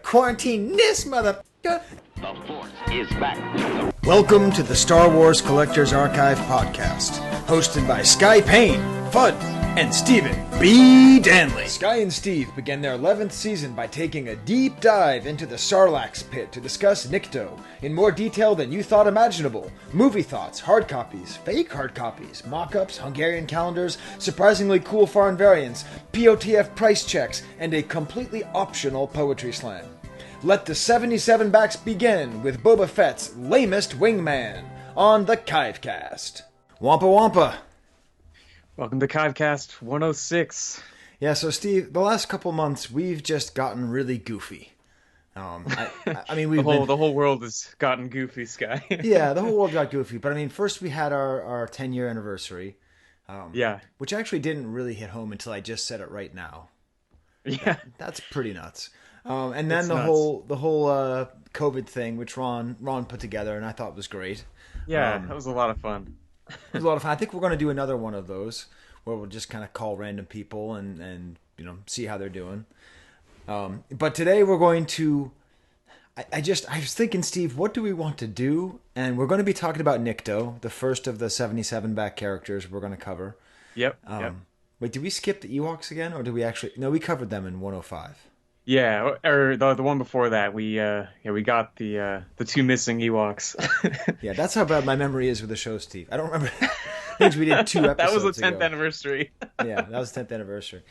Quarantine this motherfucker. The Force is back. Welcome to the Star Wars Collectors Archive podcast, hosted by Skye Payne, Fudd, and Stephen B. Danley. Skye and Steve began their 11th season by taking a deep dive into the Sarlaac's pit to discuss Nikto in more detail than you thought imaginable. Movie thoughts, hard copies, fake hard copies, mock-ups, Hungarian calendars, surprisingly cool foreign variants, POTF price checks, and a completely optional poetry slam. Let the 77 backs begin with Boba Fett's lamest wingman on the Kivecast. Wampa Wampa. Welcome to Kivecast 106. Yeah, so Steve, the last couple months we've just gotten really goofy. I mean, the whole world has gotten goofy, Skye. Yeah, the whole world got goofy. But I mean, first we had our 10-year anniversary. Yeah. Which actually didn't really hit home until I just said it right now. Yeah. That's pretty nuts. And then It's the nuts. whole COVID thing, which Ron put together, and I thought was great. Yeah, that was a lot of fun. It was a lot of fun. I think we're going to do another one of those where we'll just kind of call random people and see how they're doing. But today we're going to. I was thinking, Steve, what do we want to do? And we're going to be talking about Nikto, the first of the 77 back characters we're going to cover. Yep. Wait, did we skip the Ewoks again, or did we actually? No, we covered them in 105. Yeah, or the one before that, we got the two missing Ewoks. Yeah, that's how bad my memory is with the show, Steve. I don't remember. I think we did 2 episodes. That was the 10th ago. anniversary. Yeah, that was 10th anniversary.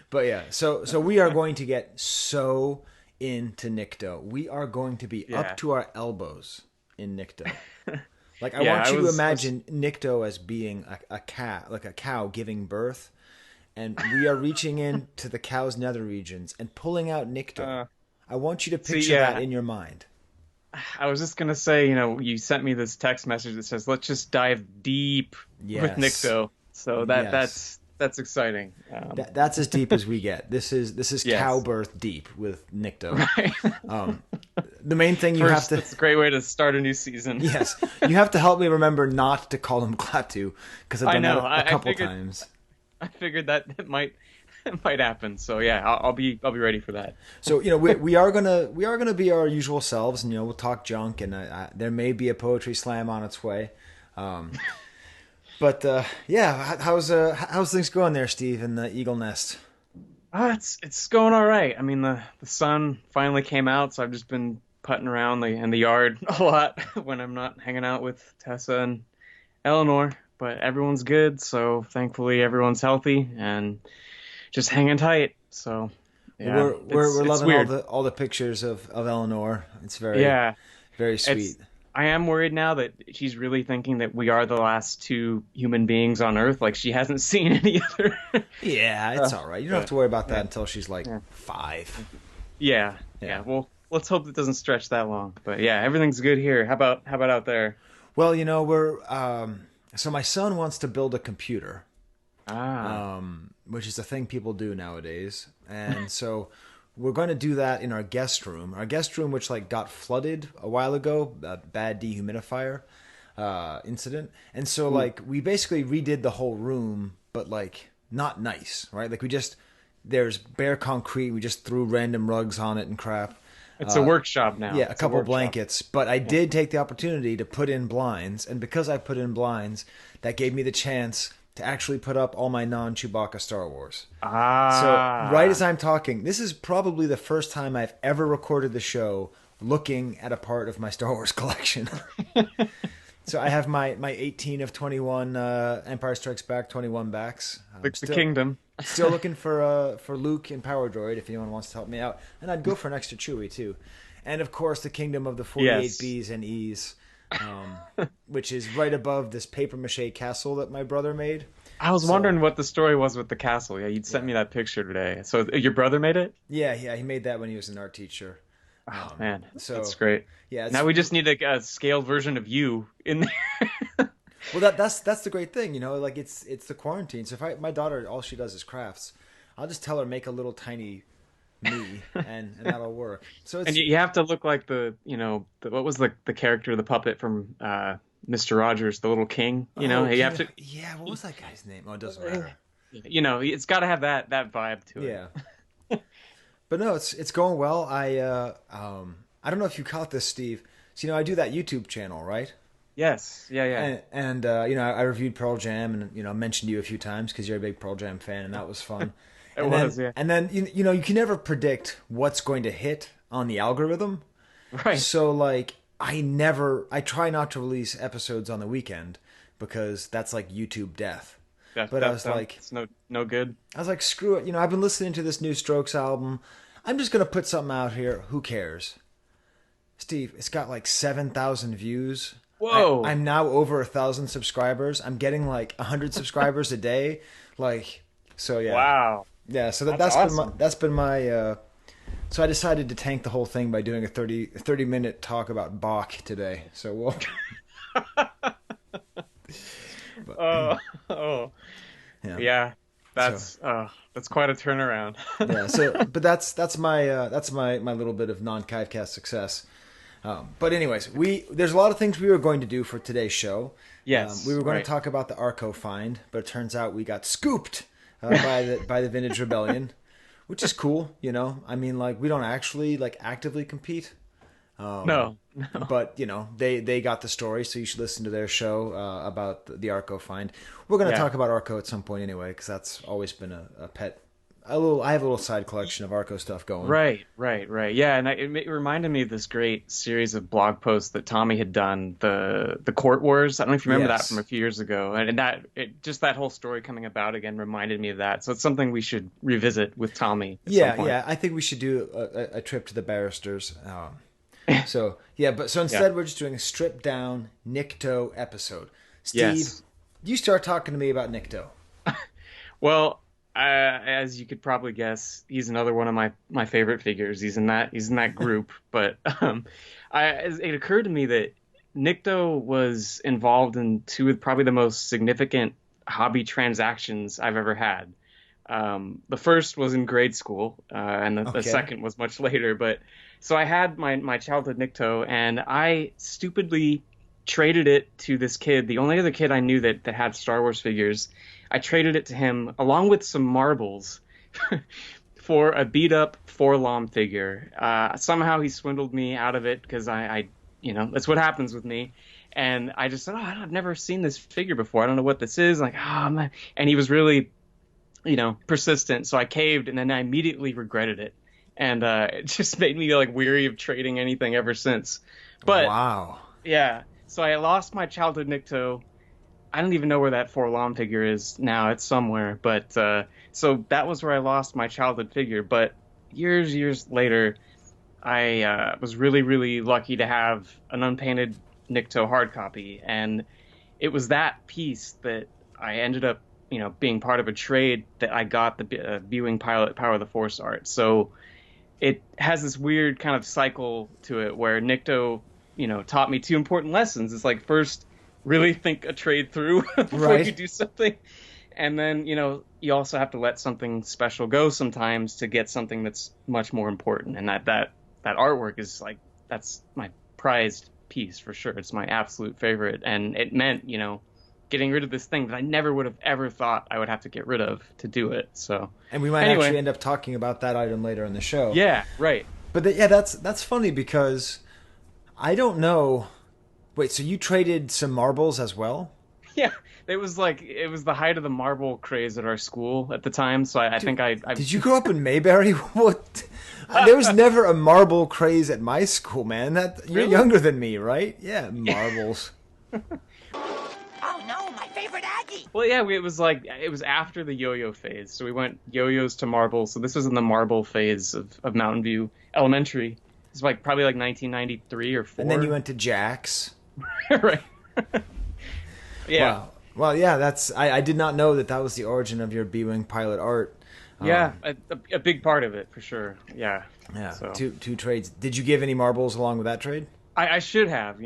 But yeah, so we are going to get so into Nikto. We are going to be up to our elbows in Nikto. Like I want you to imagine Nikto as being a cat, like a cow giving birth. And we are reaching into the cow's nether regions and pulling out Nikto. I want you to picture that in your mind. I was just gonna say, you sent me this text message that says, "Let's just dive deep with Nikto." So that's exciting. That's as deep as we get. This is cow birth deep with Nikto. Right. The main thing you have to. It's a great way to start a new season. Yes, you have to help me remember not to call him Klaatu because I've done that a couple times. I figured that it might happen. So yeah, I'll be ready for that. So we are gonna be our usual selves, and we'll talk junk, and there may be a poetry slam on its way. But how's things going there, Steve, in the Eagle Nest? It's going all right. I mean, the sun finally came out, so I've just been putting around in the yard a lot when I'm not hanging out with Tessa and Eleanor. But everyone's good, so thankfully everyone's healthy and just hanging tight. So yeah, we're loving all the pictures of Eleanor. It's very sweet. I am worried now that she's really thinking that we are the last 2 human beings on Earth. Like she hasn't seen any other. Yeah, it's all right. You don't have to worry about that until she's like 5. Yeah. Well, let's hope it doesn't stretch that long. But yeah, everything's good here. How about out there? Well, we're. So my son wants to build a computer, which is a thing people do nowadays. And so we're going to do that in our guest room. Our guest room, which got flooded a while ago, a bad dehumidifier incident. And so we basically redid the whole room, but not nice, right? There's bare concrete. We just threw random rugs on it and crap. It's a workshop now. Yeah, a couple blankets. But I did take the opportunity to put in blinds. And because I put in blinds, that gave me the chance to actually put up all my non-Chewbacca Star Wars. So right as I'm talking, this is probably the first time I've ever recorded the show looking at a part of my Star Wars collection. So I have my 18 of 21 Empire Strikes Back 21 backs. The Kingdom. Still looking for Luke and Power Droid if anyone wants to help me out. And I'd go for an extra Chewie too. And of course the Kingdom of the 48 Bs and Es, which is right above this paper mache castle that my brother made. I was wondering what the story was with the castle. Yeah, you'd sent me that picture today. So your brother made it? Yeah, he made that when he was an art teacher. Oh man, so that's great. Yeah, now we just need a scaled version of you in there. Well, that's the great thing, it's the quarantine. So if my daughter, all she does is crafts, I'll just tell her make a little tiny me, and that'll work. So it's, and you have to look like what was the character, the puppet from Mr. Rogers, the little king. You have to. Yeah, what was that guy's name? Oh, it doesn't matter. It's got to have that vibe to it. Yeah. But no, it's going well. I don't know if you caught this, Steve. So I do that YouTube channel, right? Yes. Yeah. Yeah. And I reviewed Pearl Jam, and mentioned you a few times because you're a big Pearl Jam fan, and that was fun. Yeah. And then you can never predict what's going to hit on the algorithm. Right. So like I try not to release episodes on the weekend because that's like YouTube death. But I was like, it's no good. I was like, screw it. I've been listening to this new Strokes album. I'm just gonna put something out here. Who cares? Steve, it's got like 7,000 views. Whoa! I'm now over 1,000 subscribers. I'm getting like 100 subscribers a day. Like, so yeah. Wow. Yeah. So that's awesome. That's been my. So I decided to tank the whole thing by doing a 30-minute talk about Bach today. So we'll. Yeah. That's quite a turnaround. Yeah. So, but that's my little bit of non-Kivecast success. But anyways, there's a lot of things we were going to do for today's show. Yes. We were going to talk about the Arco find, but it turns out we got scooped by the Vintage Rebellion. Which is cool, I mean, like, we don't actually like actively compete. No. But they got the story, so you should listen to their show about the Arco find. We're going to talk about Arco at some point anyway, because that's always been a pet. I have a little side collection of Arco stuff going. Right. Yeah, and it reminded me of this great series of blog posts that Tommy had done, the Court Wars. I don't know if you remember that from a few years ago, and that whole story coming about again reminded me of that. So it's something we should revisit with Tommy. Yeah. I think we should do a trip to the barristers. So instead we're just doing a stripped down Nikto episode. Steve, you start talking to me about Nikto. Well. As you could probably guess, he's another one of my favorite figures. He's in that group. But it occurred to me that Nikto was involved in two of probably the most significant hobby transactions I've ever had. The first was in grade school, and the second was much later. But so I had my childhood Nikto, and I stupidly traded it to this kid, the only other kid I knew that had Star Wars figures. I traded it to him along with some marbles for a beat up 4-LOM figure. Somehow he swindled me out of it because I that's what happens with me. And I just said, I've never seen this figure before. I don't know what this is. Like, man. And he was really, persistent. So I caved, and then I immediately regretted it. And it just made me like weary of trading anything ever since. But wow. Yeah. So I lost my childhood Nikto. I don't even know where that 4-LOM figure is now. It's somewhere. But so that was where I lost my childhood figure. But years later, I was really, really lucky to have an unpainted Nikto hard copy. And it was that piece that I ended up, being part of a trade that I got the B-Wing pilot Power of the Force art. So it has this weird kind of cycle to it where Nikto, taught me two important lessons. It's like, first, really think a trade through before you do something. And then, you also have to let something special go sometimes to get something that's much more important. And that artwork is like, that's my prized piece for sure. It's my absolute favorite. And it meant, getting rid of this thing that I never would have ever thought I would have to get rid of to do it. So, and we might actually end up talking about that item later in the show. Yeah, right. But that's funny because I don't know. Wait, so you traded some marbles as well? Yeah, it was the height of the marble craze at our school at the time. So I think I did you grow up in Mayberry? What? There was never a marble craze at my school, man. You're younger than me, right? Yeah, marbles. Oh no, my favorite Aggie. Well, yeah, it was after the yo-yo phase. So we went yo-yos to marbles. So this was in the marble phase of Mountain View Elementary. It's probably 1993 or 4. And then you went to Jack's. Right. Yeah. Wow. Well, yeah, I did not know that was the origin of your B-Wing pilot art. Yeah, a big part of it for sure. Yeah. Yeah. So. Two trades. Did you give any marbles along with that trade? I should have,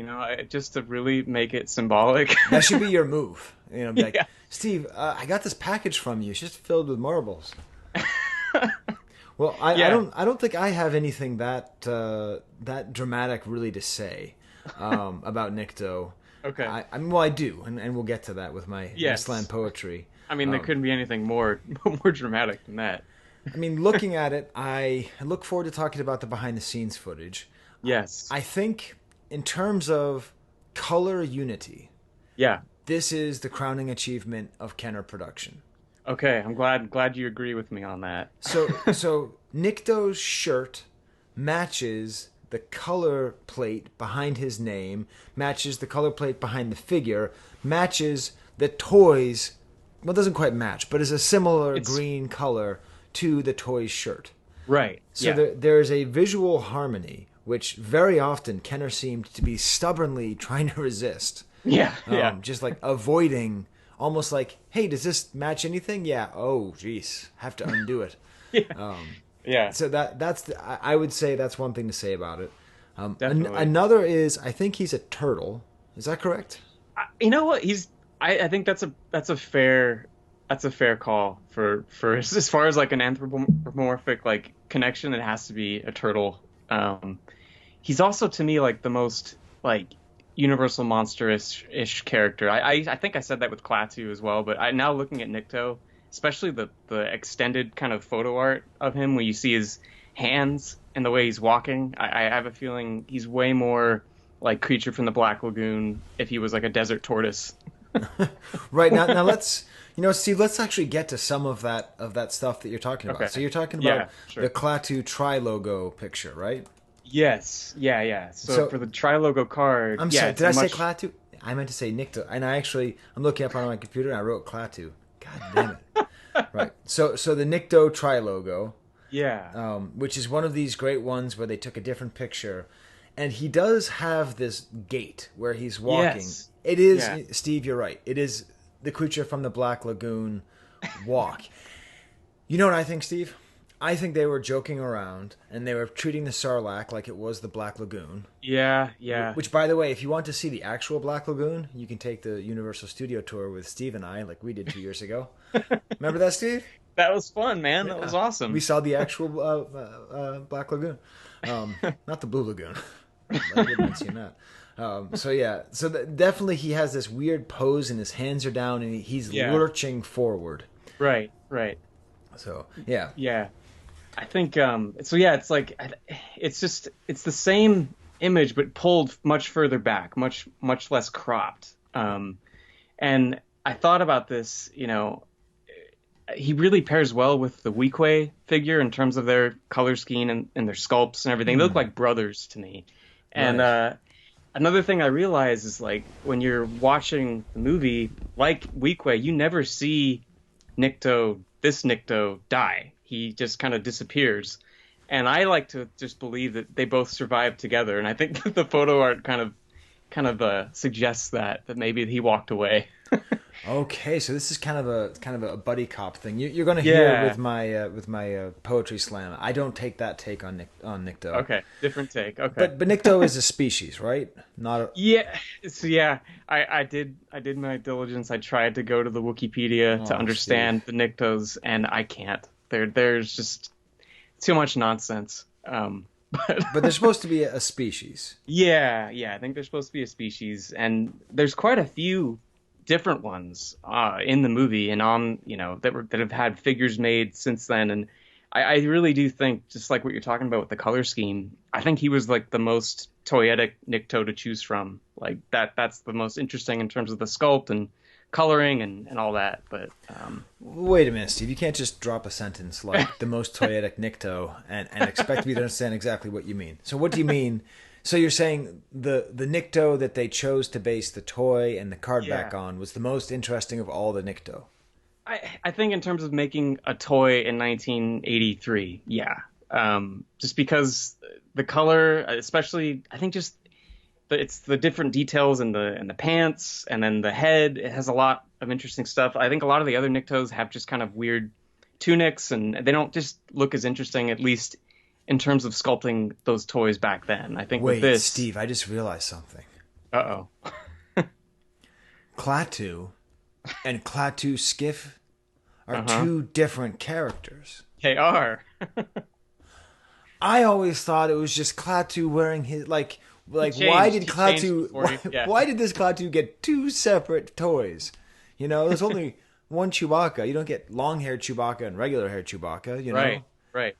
just to really make it symbolic. That should be your move. Be like, Steve, I got this package from you. It's just filled with marbles. Well, I don't think I have anything that dramatic really to say about Nikto. Okay. I do, and we'll get to that with my slam poetry. I mean, there couldn't be anything more dramatic than that. I mean, looking at it, I look forward to talking about the behind-the-scenes footage. Yes. I think in terms of color unity, Yeah. this is the crowning achievement of Kenner production. Okay, I'm glad you agree with me on that. So Nikto's shirt matches the color plate behind his name, matches the color plate behind the figure, matches the toys. Well, it doesn't quite match, but is a similar green color to the toy's shirt. Right. So yeah. there's a visual harmony, which very often Kenner seemed to be stubbornly trying to resist. Yeah. Yeah. Just like avoiding, almost like, hey, does this match anything? Yeah. Oh, geez, have to undo it. Yeah. Yeah. So I would say that's one thing to say about it. Definitely. Another is, I think he's a turtle. Is that correct? You know what? I think that's a fair call for as far as like an anthropomorphic like connection. It has to be a turtle. He's also to me like the most like Universal monster-ish character. I think I said that with Klaatu as well, but now looking at Nikto, especially the extended kind of photo art of him where you see his hands and the way he's walking, I have a feeling he's way more like Creature from the Black Lagoon if he was like a desert tortoise. Right, now let's Steve, let's actually get to some of that stuff that you're talking about. Okay. So you're talking about sure. the Klaatu tri-logo picture, right? Yes, yeah. So for the tri-logo card, I'm sorry, did I say Klaatu? I meant to say Nikto, and I'm looking up on my computer and I wrote Klaatu. God damn it! Right. So the Nikto tri-logo, which is one of these great ones where they took a different picture, and he does have this gait where he's walking. Yes. It is Steve. You're right. It is the Creature from the Black Lagoon walk. You know what I think, Steve? I think they were joking around and they were treating the sarlaac like it was the Black Lagoon. Yeah. Which, by the way, if you want to see the actual Black Lagoon, you can take the Universal Studio Tour with Steve and I, like we did 2 years ago. Remember that, Steve? That was fun, man. That was awesome. We saw the actual Black Lagoon, not the Blue Lagoon. I wouldn't have seen that. So definitely he has this weird pose and his hands are down and he's lurching forward. Right. So yeah. I think it's like it's the same image but pulled much further back, much less cropped. And I thought about this, he really pairs well with the Weequay figure in terms of their color scheme and their sculpts and everything. They look like brothers to me. And another thing I realize is like when you're watching the movie, like Weequay, you never see this Nikto die. He just kind of disappears. And I like to just believe that they both survived together. And I think that the photo art kind of suggests that maybe he walked away. Okay, so this is kind of a buddy cop thing. You're going to hear with my poetry slam. I don't take that take on Nikto. Okay, different take. Okay, but Nikto is a species, right? I did my diligence. I tried to go to the Wikipedia to understand the Niktos, and I can't. There's just too much nonsense. But they're supposed to be a species. Yeah. I think they're supposed to be a species, and there's quite a few different ones in the movie and on that have had figures made since then. And I really do think, just like what you're talking about with the color scheme, I think he was like the most toyetic Nikto to choose from. Like that's the most interesting in terms of the sculpt and coloring and all that. But wait a minute, Steve, you can't just drop a sentence like the most toyetic Nikto and expect me to understand exactly what you mean. So what do you mean? So you're saying the Nikto that they chose to base the toy and the card back on was the most interesting of all the Nikto? I think in terms of making a toy in 1983, just because the color, especially, I think just it's the different details in the pants and then the head. It has a lot of interesting stuff. I think a lot of the other Niktos have just kind of weird tunics and they don't just look as interesting, at least in terms of sculpting those toys back then. I think with this... Steve, I just realized something. Uh-oh. Klaatu and Klaatu Skiff are two different characters. They are. I always thought it was just Klaatu wearing his... why did this Klaatu get two separate toys? There's only one Chewbacca. You don't get long-haired Chewbacca and regular-haired Chewbacca, you know? Right.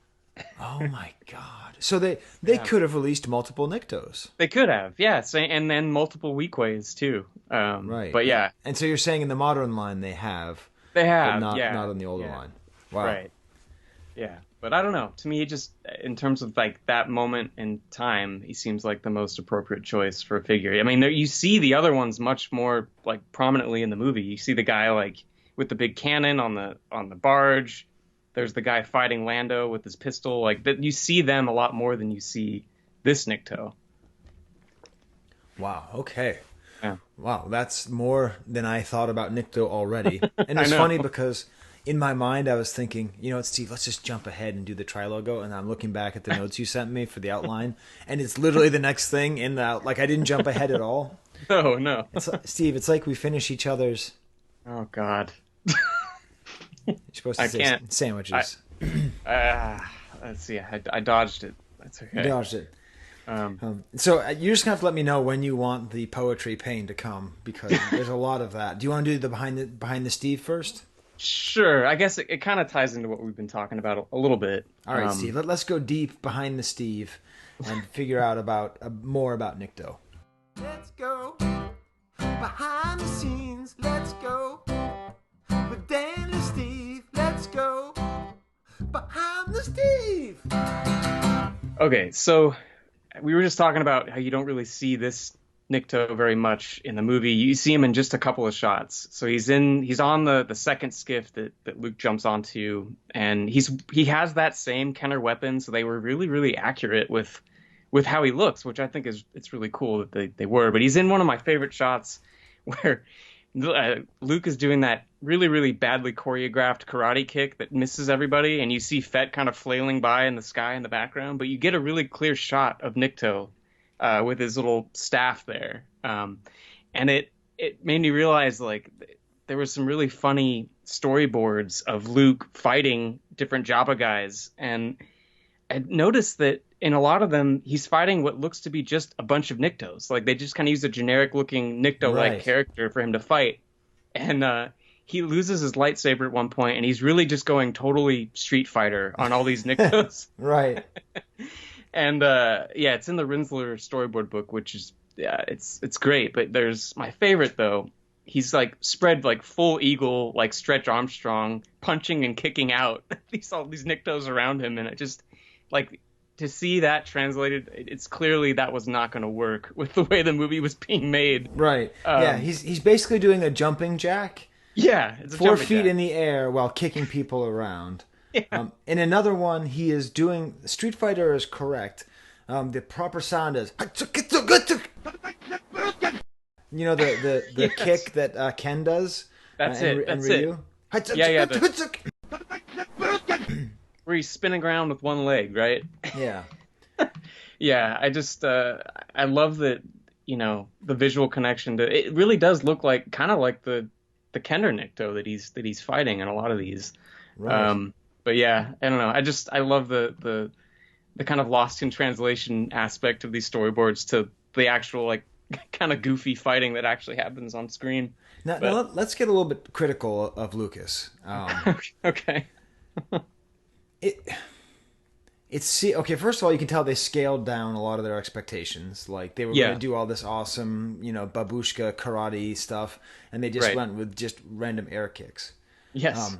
Oh my God! So they could have released multiple Niktos. They could have, yes, and then multiple Weequays too. Right. But yeah. And so you're saying in the modern line they have. They have, but yeah. not on the older line. Wow. Right. Yeah. But I don't know. To me, just in terms of like that moment in time, he seems like the most appropriate choice for a figure. I mean, you see the other ones much more like prominently in the movie. You see the guy like with the big cannon on the barge. There's the guy fighting Lando with his pistol. Like that, you see them a lot more than you see this Nikto. Wow. Okay. Yeah. Wow, that's more than I thought about Nikto already. And it's funny because in my mind I was thinking, you know what, Steve, let's just jump ahead and do the tri-logo. And I'm looking back at the notes you sent me for the outline, and it's literally the next thing in the like I didn't jump ahead at all. No. Steve, it's like we finish each other's. Oh God. You're supposed to say can't. Sandwiches. Let's see. I dodged it. That's okay. You dodged it. So you're just gonna have to let me know when you want the poetry pain to come, because there's a lot of that. Do you want to do the behind the Steve first? Sure. I guess it kind of ties into what we've been talking about a little bit. All right, Steve. Let's go deep behind the Steve and figure out more about Nikto. Let's go behind the scenes. Let's go with Dan and Steve. Let's go behind the Steve. Okay, so we were just talking about how you don't really see this Nikto very much in the movie. You see him in just a couple of shots. So he's on the second skiff that Luke jumps onto, and he has that same Kenner weapon. So they were really, really accurate with how he looks, which I think it's really cool that they were. But he's in one of my favorite shots where Luke is doing that really, really badly choreographed karate kick that misses everybody, and you see Fett kind of flailing by in the sky in the background, but you get a really clear shot of Nikto with his little staff there. And it made me realize like there was some really funny storyboards of Luke fighting different Jabba guys, and I noticed that in a lot of them, he's fighting what looks to be just a bunch of Niktos. Like they just kind of use a generic-looking Nikto-like character for him to fight, and he loses his lightsaber at one point, and he's really just going totally Street Fighter on all these Niktos. Right. And it's in the Rinsler storyboard book, which is it's great. But there's my favorite though. He's like spread like full eagle, like Stretch Armstrong, punching and kicking out all these Niktos around him, and it just like. To see that translated, it's clearly that was not going to work with the way the movie was being made. Right. He's basically doing a jumping jack. Yeah, it's a 4 jumping feet jack in the air while kicking people around. Yeah. In another one, he is doing Street Fighter is correct. The proper sound is. You know the Yes. kick that Ken does. That's and Ryu? it. Where he's spinning around with one leg, right? Yeah. Yeah, I just I love that, you know, the visual connection to it really does look like kind of like the Kenner Nikto that he's fighting in a lot of these. Right. But yeah, I don't know. I love the kind of lost in translation aspect of these storyboards to the actual like kind of goofy fighting that actually happens on screen. Now let's get a little bit critical of Lucas. Okay. Okay, first of all, you can tell they scaled down a lot of their expectations. Like they were going to do all this awesome, you know, babushka karate stuff, and they just went with just random air kicks. Yes.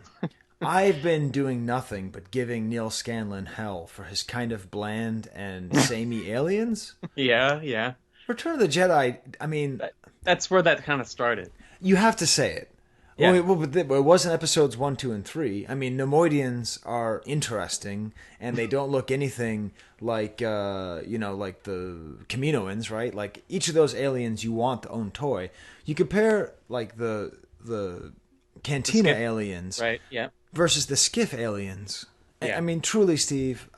I've been doing nothing but giving Neil Scanlon hell for his kind of bland and samey aliens. Yeah. Return of the Jedi, I mean... That's where that kind of started. You have to say it. Yeah. Well, it wasn't episodes 1, 2, and 3. I mean, Nemoidians are interesting, and they don't look anything like, like the Kaminoans, right? Like, each of those aliens you want to own toy. You compare, like, the Cantina aliens right? Yeah. versus the Skiff aliens. Yeah. I mean, truly, Steve,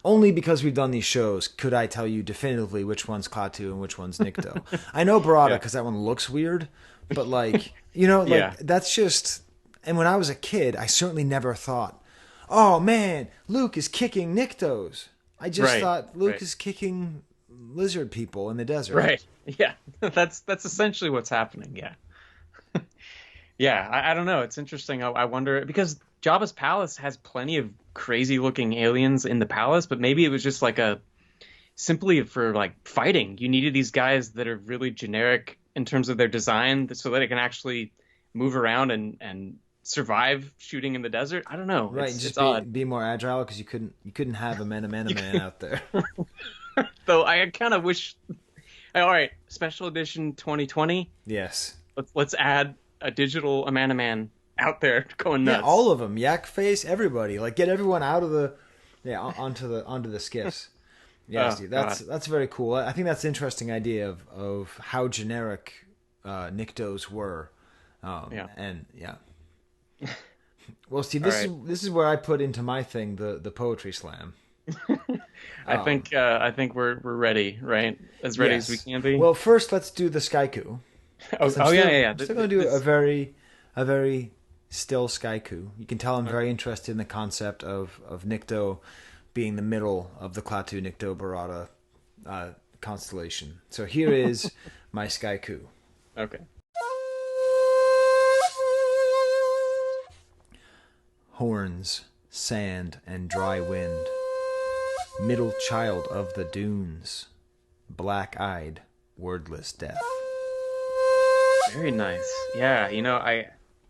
only because we've done these shows could I tell you definitively which one's Klaatu and which one's Nikto. I know Barada because that one looks weird, but, like... You know, like, that's just... And when I was a kid, I certainly never thought, oh, man, Luke is kicking Niktos. I just thought Luke is kicking lizard people in the desert. Right. Yeah. That's essentially what's happening, yeah. Yeah, I don't know. It's interesting. I wonder because Jabba's palace has plenty of crazy looking aliens in the palace, but maybe it was just like a simply for like fighting. You needed these guys that are really generic in terms of their design so that it can actually move around and survive shooting in the desert. I don't know. Right, It's just odd. be more agile because you couldn't have a man out there. Though I kind of wish. All right, special edition 2020. Yes. Let's add a digital man out there going nuts. Yeah, all of them. Yak face, everybody. Like get everyone out of the onto the skiffs. Yeah, Oh, Steve, God. that's very cool. I think that's an interesting idea of how generic Niktos were. Yeah. And yeah. Well, Steve, All this is where I put into my thing the poetry slam. I think we're ready, right? As ready as we can be. Well, first let's do the Skyku. Yeah. I'm still going to do a very still Skyku. You can tell I'm very interested in the concept of Nikto being the middle of the Klaatu Nikto Barada constellation. So here is my Skyku. Okay. Horns, sand, and dry wind. Middle child of the dunes. Black-eyed, wordless death. Very nice. Yeah,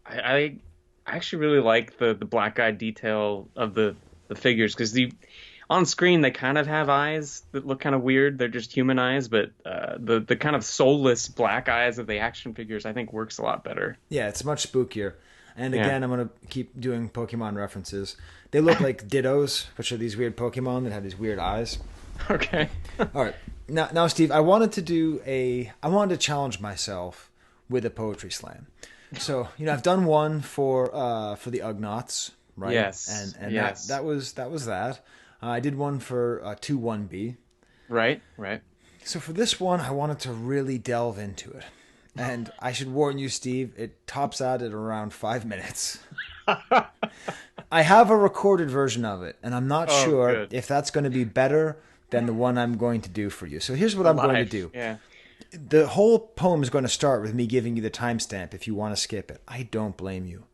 I actually really like the black eye detail of the figures because on screen they kind of have eyes that look kind of weird. They're just human eyes, but the kind of soulless black eyes of the action figures I think works a lot better. Yeah, it's much spookier. And again, I'm going to keep doing Pokemon references. They look like Dittos, which are these weird Pokemon that have these weird eyes. Okay. All right. Now, Steve, I wanted to challenge myself with a poetry slam. So, I've done one for the Ugnaughts, right? Yes. And yes. that was that. I did one for 2-1B. Right. So for this one, I wanted to really delve into it. And I should warn you, Steve, it tops out at around 5 minutes. I have a recorded version of it, and I'm not sure good. if that's going to be better than the one I'm going to do for you. So here's what I'm going to do. Yeah. The whole poem is going to start with me giving you the timestamp if you want to skip it. I don't blame you.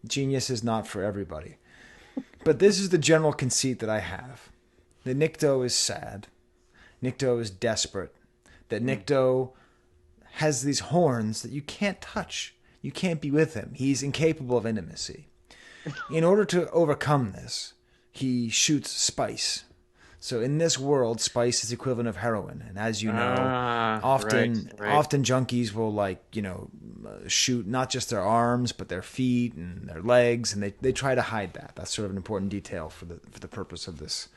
Genius is not for everybody. But this is the general conceit that I have. The Nikto is sad. Nikto is desperate. That Nikto has these horns that you can't touch. You can't be with him. He's incapable of intimacy. In order to overcome this, he shoots spice. So in this world, spice is the equivalent of heroin. And as you know, often junkies will shoot not just their arms, but their feet and their legs. And they try to hide that. That's sort of an important detail for the purpose of this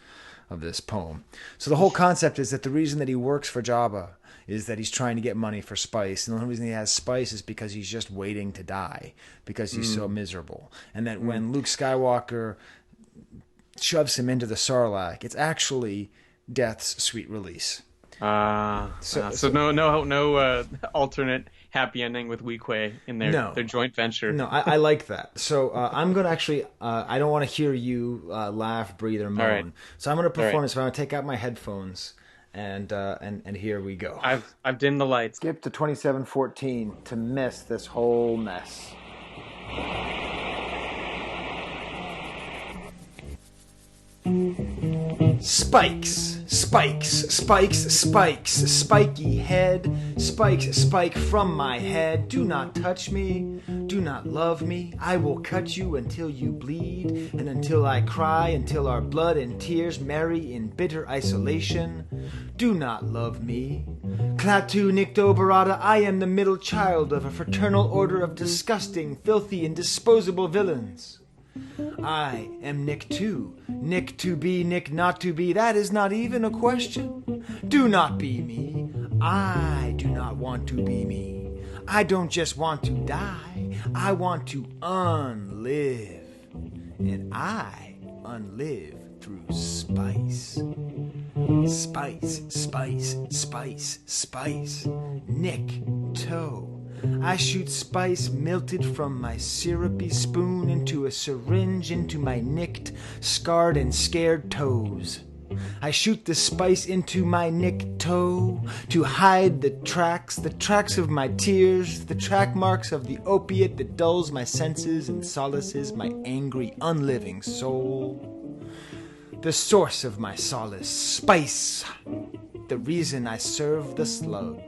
poem. So the whole concept is that the reason that he works for Jabba is that he's trying to get money for spice. And the only reason he has spice is because he's just waiting to die because he's so miserable. And that when Luke Skywalker shoves him into the sarlaac, it's actually death's sweet release. So no alternate happy ending with Weequay in their joint venture. No, I like that. So I'm going to actually, I don't want to hear you laugh, breathe, or moan. Right. So I'm going to perform this. I'm going to take out my headphones, and here we go. I've dimmed the lights. Skip to 27:14 to miss this whole mess. Spikes, spikes, spikes, spikes, spiky head, spikes, spike from my head. Do not touch me, do not love me. I will cut you until you bleed, and until I cry, until our blood and tears marry in bitter isolation. Do not love me. Klaatu Nikto Barada, I am the middle child of a fraternal order of disgusting, filthy, and disposable villains. I am Nick 2. Nick to be, Nick not to be, that is not even a question. Do not be me. I do not want to be me. I don't just want to die. I want to unlive. And I unlive through spice. Spice, spice, spice, spice. Nick toe. I shoot spice melted from my syrupy spoon into a syringe into my nicked, scarred, and scared toes. I shoot the spice into my Nikto to hide the tracks of my tears, the track marks of the opiate that dulls my senses and solaces my angry, unliving soul. The source of my solace, spice, the reason I serve the slug.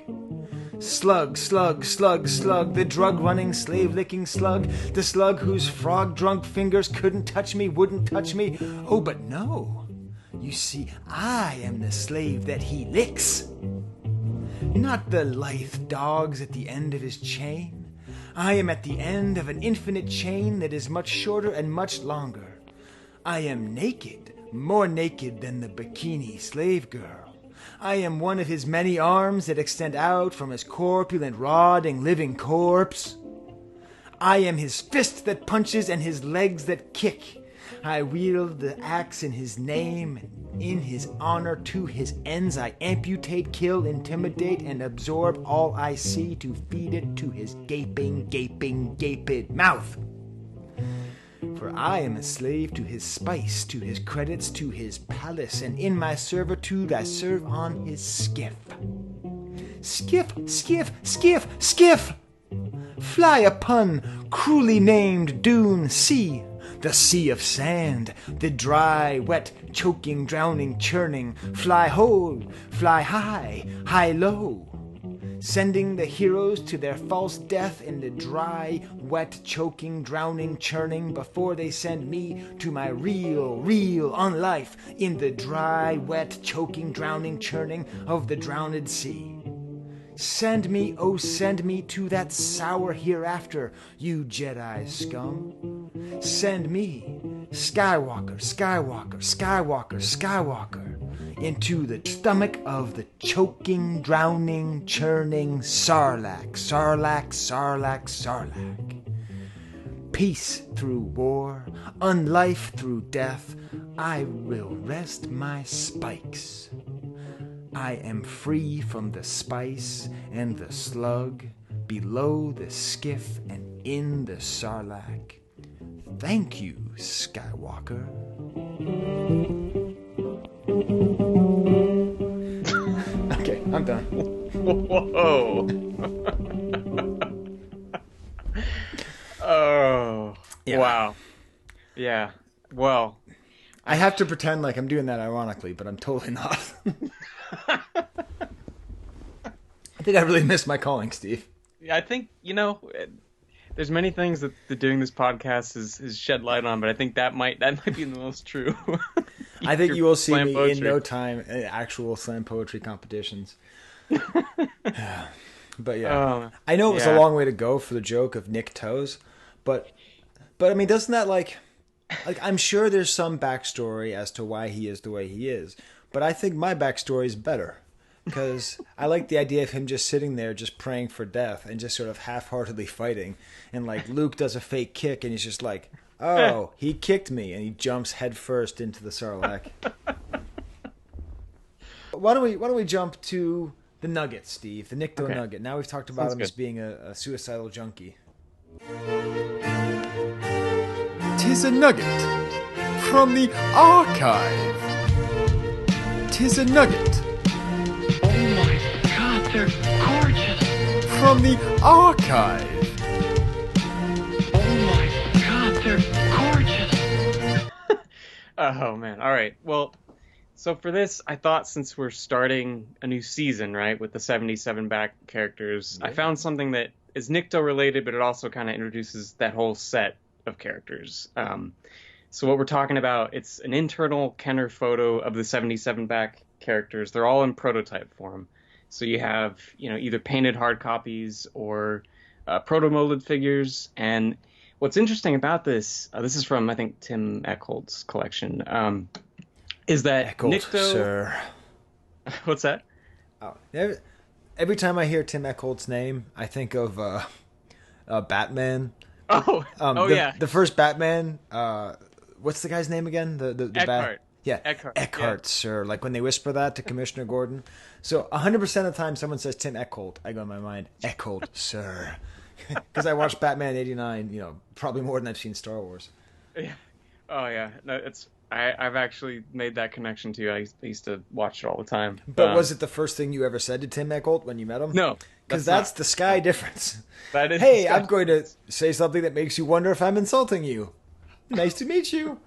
Slug, slug, slug, slug, the drug-running, slave-licking slug, the slug whose frog-drunk fingers couldn't touch me, wouldn't touch me. Oh, but no. You see, I am the slave that he licks. Not the lithe dogs at the end of his chain. I am at the end of an infinite chain that is much shorter and much longer. I am naked, more naked than the bikini slave girl. I am one of his many arms that extend out from his corpulent, rotting, living corpse. I am his fist that punches and his legs that kick. I wield the axe in his name, and in his honor to his ends I amputate, kill, intimidate, and absorb all I see to feed it to his gaping, gaping, gaped mouth. For I am a slave to his spice, to his credits, to his palace, and in my servitude I serve on his skiff. Skiff, skiff, skiff, skiff! Fly upon cruelly named dune sea, the sea of sand, the dry, wet, choking, drowning, churning. Fly ho, fly high, high low, sending the heroes to their false death in the dry, wet, choking, drowning, churning, before they send me to my real unlife in the dry, wet, choking, drowning, churning of the drowned sea. Send me, oh send me to that sour hereafter, you Jedi scum. Send me, Skywalker, Skywalker, Skywalker, Skywalker, into the stomach of the choking, drowning, churning sarlaac, sarlaac, sarlaac, sarlaac. Peace through war, unlife through death, I will rest my spikes. I am free from the spice and the slug, below the skiff and in the sarlaac. Thank you, Skywalker. Okay, I'm done. Whoa. Oh. Yeah. Wow. Yeah. Well, I have to pretend like I'm doing that ironically, but I'm totally not. I think I really missed my calling, Steve. I think, there's many things that doing this podcast has shed light on, but I think that might be the most true. I think you will see slam me poetry. in no time in actual slam poetry competitions. But yeah, I know it was a long way to go for the joke of Nick Toes, but I mean, doesn't that like I'm sure there's some backstory as to why he is the way he is, but I think my backstory is better. Because I like the idea of him just sitting there, just praying for death and just sort of half-heartedly fighting. And like Luke does a fake kick, and he's just like, "Oh, he kicked me," and he jumps headfirst into the sarlaac. Why don't we jump to the nugget, Steve? The Nikto nugget. Now we've talked about him as being a suicidal junkie. "'Tis a nugget from the archive. 'Tis a nugget." They're gorgeous. From the archive. Oh my god, they're gorgeous. Oh man. All right. Well, so for this, I thought since we're starting a new season, right, with the 77 back characters, I found something that is Nikto related, but it also kind of introduces that whole set of characters. So what we're talking about, it's an internal Kenner photo of the 77 back characters. They're all in prototype form. So you have, either painted hard copies or proto-molded figures. And what's interesting about this is from, I think, Tim Eckhold's collection, is that Nikto... Sir. What's that? Oh, every time I hear Tim Eckhold's name, I think of Batman. Yeah. The first Batman, what's the guy's name again? The Eckhart. Yeah, Eckhart, sir. Like when they whisper that to Commissioner Gordon. So 100% of the time someone says Tim Eckholt, I go in my mind, Eckholt, sir. Because I watched Batman '89, probably more than I've seen Star Wars. Yeah. Oh, yeah. No, it's I've actually made that connection too. I used to watch it all the time. But was it the first thing you ever said to Tim Echolt when you met him? No, because that's the Skye difference. That is. Hey, I'm going to say something that makes you wonder if I'm insulting you. Nice to meet you.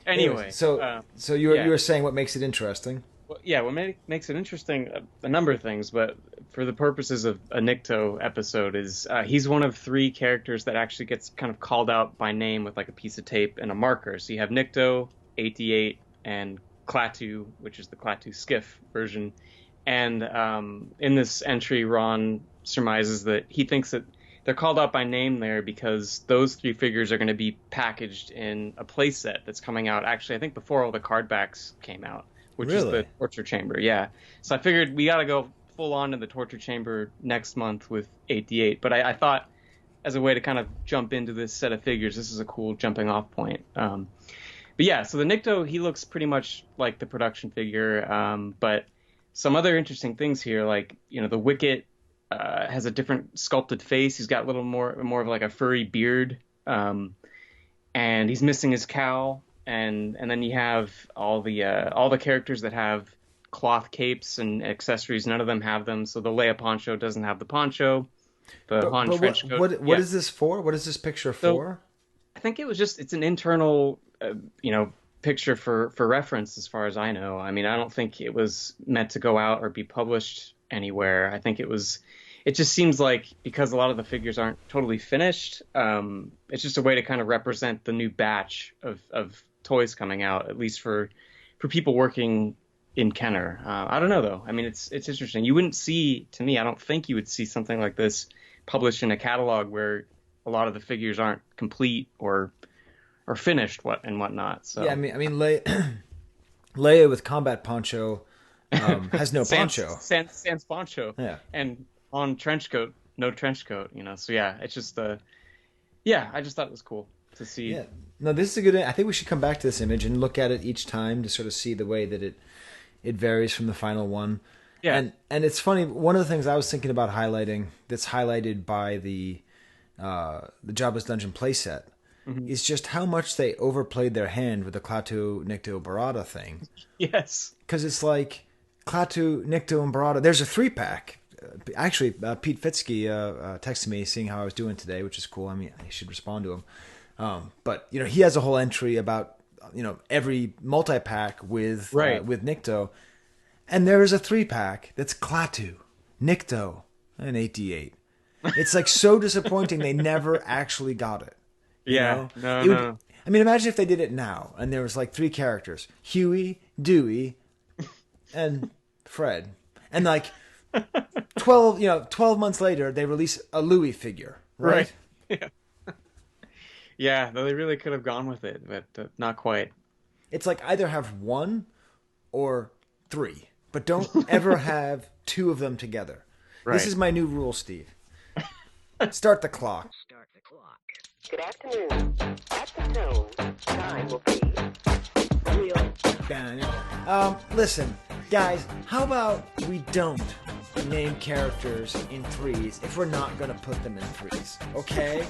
Anyway, so you were saying what makes it interesting? Well, yeah, what makes it interesting, a number of things, but for the purposes of a Nikto episode, is he's one of 3 characters that actually gets kind of called out by name with like a piece of tape and a marker. So you have Nikto, 88, and Klaatu, which is the Klaatu skiff version. And in this entry, Ron surmises that he thinks that they're called out by name there because those 3 figures are going to be packaged in a playset that's coming out, actually, I think before all the card backs came out. Which is the torture chamber, yeah. So I figured we got to go full on to the torture chamber next month with 88. But I thought, as a way to kind of jump into this set of figures, this is a cool jumping off point. But yeah, so the Nikto, he looks pretty much like the production figure. But some other interesting things here, like, you know, the Wicket has a different sculpted face. He's got a little more of like a furry beard, and he's missing his cowl. And then you have all the characters that have cloth capes and accessories. None of them have them. So the Leia poncho doesn't have the poncho. The Han trench coat. What is this for? What is this picture for? I think it's an internal, picture for reference, as far as I know. I mean, I don't think it was meant to go out or be published anywhere. I think it just seems like, because a lot of the figures aren't totally finished, it's just a way to kind of represent the new batch of toys coming out, at least for people working in Kenner. I don't know, though. I mean, it's interesting. You wouldn't see, to me, I don't think you would see something like this published in a catalog where a lot of the figures aren't complete or finished and whatnot. So yeah, I mean, Leia with combat poncho has no poncho. Sans poncho. Yeah. And on trench coat, no trench coat. So yeah, it's just I just thought it was cool to see. Yeah. No, this is a good. I think we should come back to this image and look at it each time to sort of see the way that it varies from the final one. Yeah. And it's funny. One of the things I was thinking about highlighting, that's highlighted by the Jabba's Dungeon playset, is just how much they overplayed their hand with the Klaatu, Nikto, Barada thing. Yes. Because it's like Klaatu, Nikto, and Barada. There's a 3-pack. Actually, Pete Fitzke texted me seeing how I was doing today, which is cool. I mean, I should respond to him. But he has a whole entry about every multi-pack with Nikto, and there is a 3-pack that's Klaatu, Nikto, and 88. It's like so disappointing they never actually got it. No. I mean, imagine if they did it now and there was like 3 characters: Huey, Dewey, and Fred, and like 12 months later they release a Louis figure, right? Yeah. Yeah, though they really could have gone with it, but not quite. It's like either have 1 or 3, but don't ever have 2 of them together. Right. This is my new rule, Steve. Start the clock. Start the clock. Good afternoon. At the tone, time will be real. Listen, guys, how about we don't name characters in 3s if we're not going to put them in 3s, okay?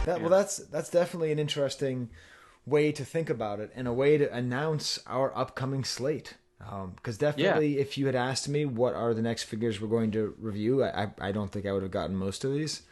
Well, that's definitely an interesting way to think about it, and a way to announce our upcoming slate. Because definitely, if you had asked me what are the next figures we're going to review, I don't think I would have gotten most of these.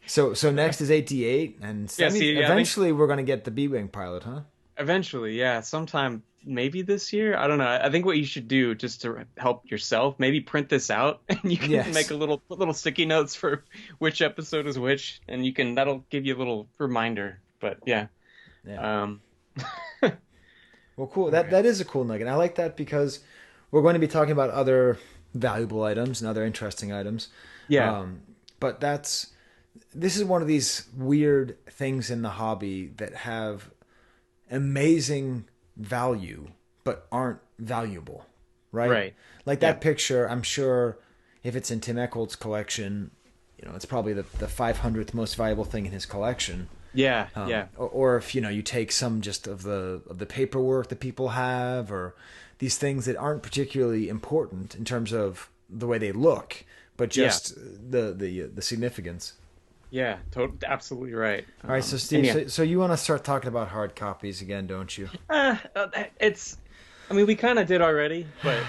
So next is 88, and eventually we're going to get the B-Wing pilot, huh? Eventually, yeah. Sometime maybe this year. I don't know. I think what you should do, just to help yourself, maybe print this out and you can make a little sticky notes for which episode is which, and that'll give you a little reminder. But yeah. Well, cool. That is a cool nugget. I like that because we're going to be talking about other valuable items and other interesting items. Yeah. But this is one of these weird things in the hobby that have amazing value but aren't valuable, right? Right. Like that picture, I'm sure if it's in Tim Echold's collection, it's probably the 500th most valuable thing in his collection. Yeah, Or if you take some just of the paperwork that people have, or these things that aren't particularly important in terms of the way they look, but just the significance. Yeah, absolutely right. All right, so Steve, and yeah. so you want to start talking about hard copies again, don't you? It's. I mean, we kind of did already, but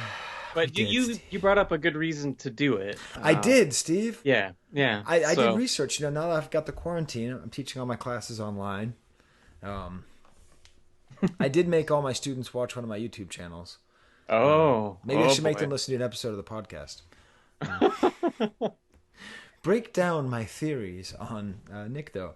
did, you brought up a good reason to do it. I did, Steve. Yeah. I So- did research. You know, now that I've got the quarantine, I'm teaching all my classes online. I did make all my students watch one of my YouTube channels. Oh, Maybe I should make boy. them listen to an episode of the podcast. Break down my theories on Nikto.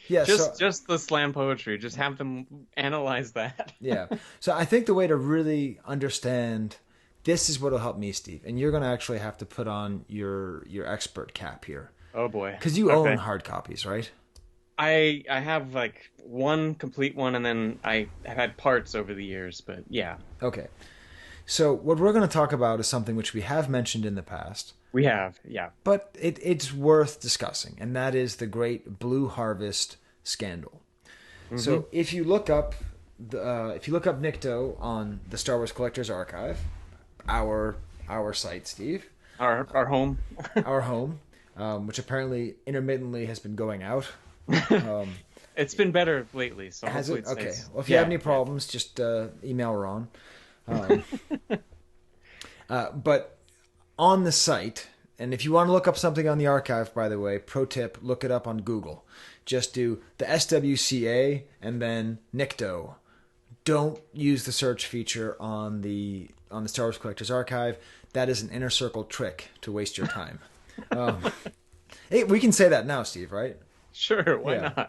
Yeah, Just the slam poetry. Just have them analyze that. yeah. So I think the way to really understand this is what'll help me, Steve. And you're going to actually have to put on your expert cap here. Oh boy. Because you own hard copies, right? I have like one complete one, and then I have had parts over the years, but yeah. Okay. So what we're going to talk about is something which we have mentioned in the past. We have, yeah. But it's worth discussing, and that is the Great Blue Harvest scandal. Mm-hmm. So if you look up Nikto on the Star Wars Collectors Archive, our site, Steve, Our home. our home, which apparently intermittently has been going out. It's been better lately, so Has hopefully it? it Okay. stays. Well, if you have any problems, just email Ron. But on the site, and if you want to look up something on the archive, by the way, pro tip, look it up on Google. Just do the SWCA and then Nikto. Don't use the search feature on the Star Wars Collectors Archive. That is an inner circle trick to waste your time. Hey, we can say that now, Steve, right? Sure, why Yeah.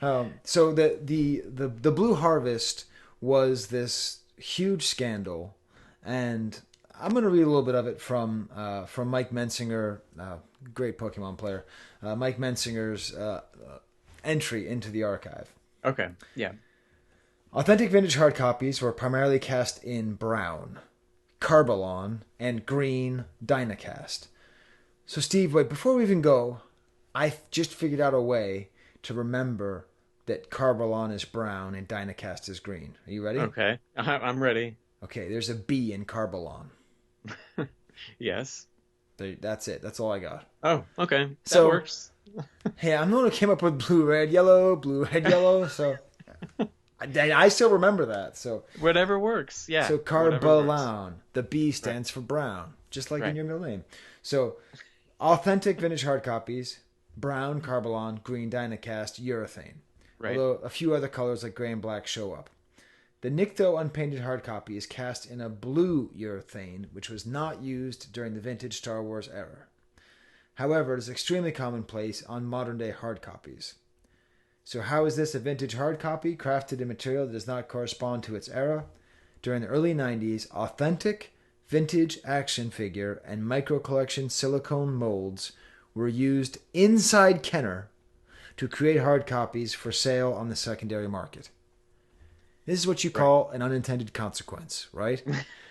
not? So the Blue Harvest was this huge scandal, and I'm going to read a little bit of it from Mike Mensinger, great Pokemon player, Mike Mensinger's entry into the archive. Okay, yeah. Authentic vintage hard copies were primarily cast in brown, Carbalon, and green Dynacast. So Steve, wait, before we even go, I just figured out a way to remember that Carbalon is brown and Dynacast is green. Are you ready? Okay, I'm ready. Okay, there's a B in Carbalon. Yes. That's it. That's all I got. Oh, okay. That So- works. Hey, I'm the one who came up with blue, red, yellow. So I still remember that. So Whatever works. Yeah. so whatever works. Carbalon, the B stands for brown, just like in Right. your middle name. So authentic vintage hard copies, brown Carbalon, green Dynacast, urethane. Right. Although a few other colors like gray and black show up. The Nikto unpainted hard copy is cast in a blue urethane, which was not used during the vintage Star Wars era. However, it is extremely commonplace on modern-day hard copies. So how is this a vintage hard copy crafted in material that does not correspond to its era? During the early 90s, authentic vintage action figure and micro-collection silicone molds were used inside Kenner to create hard copies for sale on the secondary market. This is what you call an unintended consequence, right?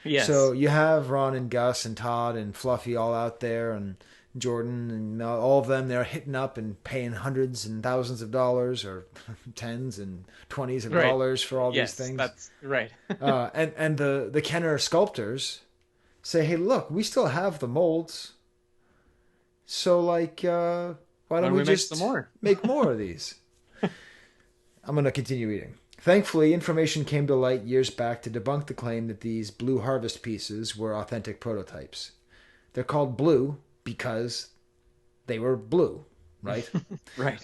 Yes. So you have Ron and Gus and Todd and Fluffy all out there, and Jordan and all of them, they're hitting up and paying hundreds and thousands of dollars or tens and 20s of Right. dollars for all yes, these things. that's right. And the Kenner sculptors say, hey, look, we still have the molds. So, like, why don't we we make just some more? make more of these? I'm going to continue reading. Thankfully, information came to light years back to debunk the claim that these Blue Harvest pieces were authentic prototypes. They're called blue because they were blue, right? Right.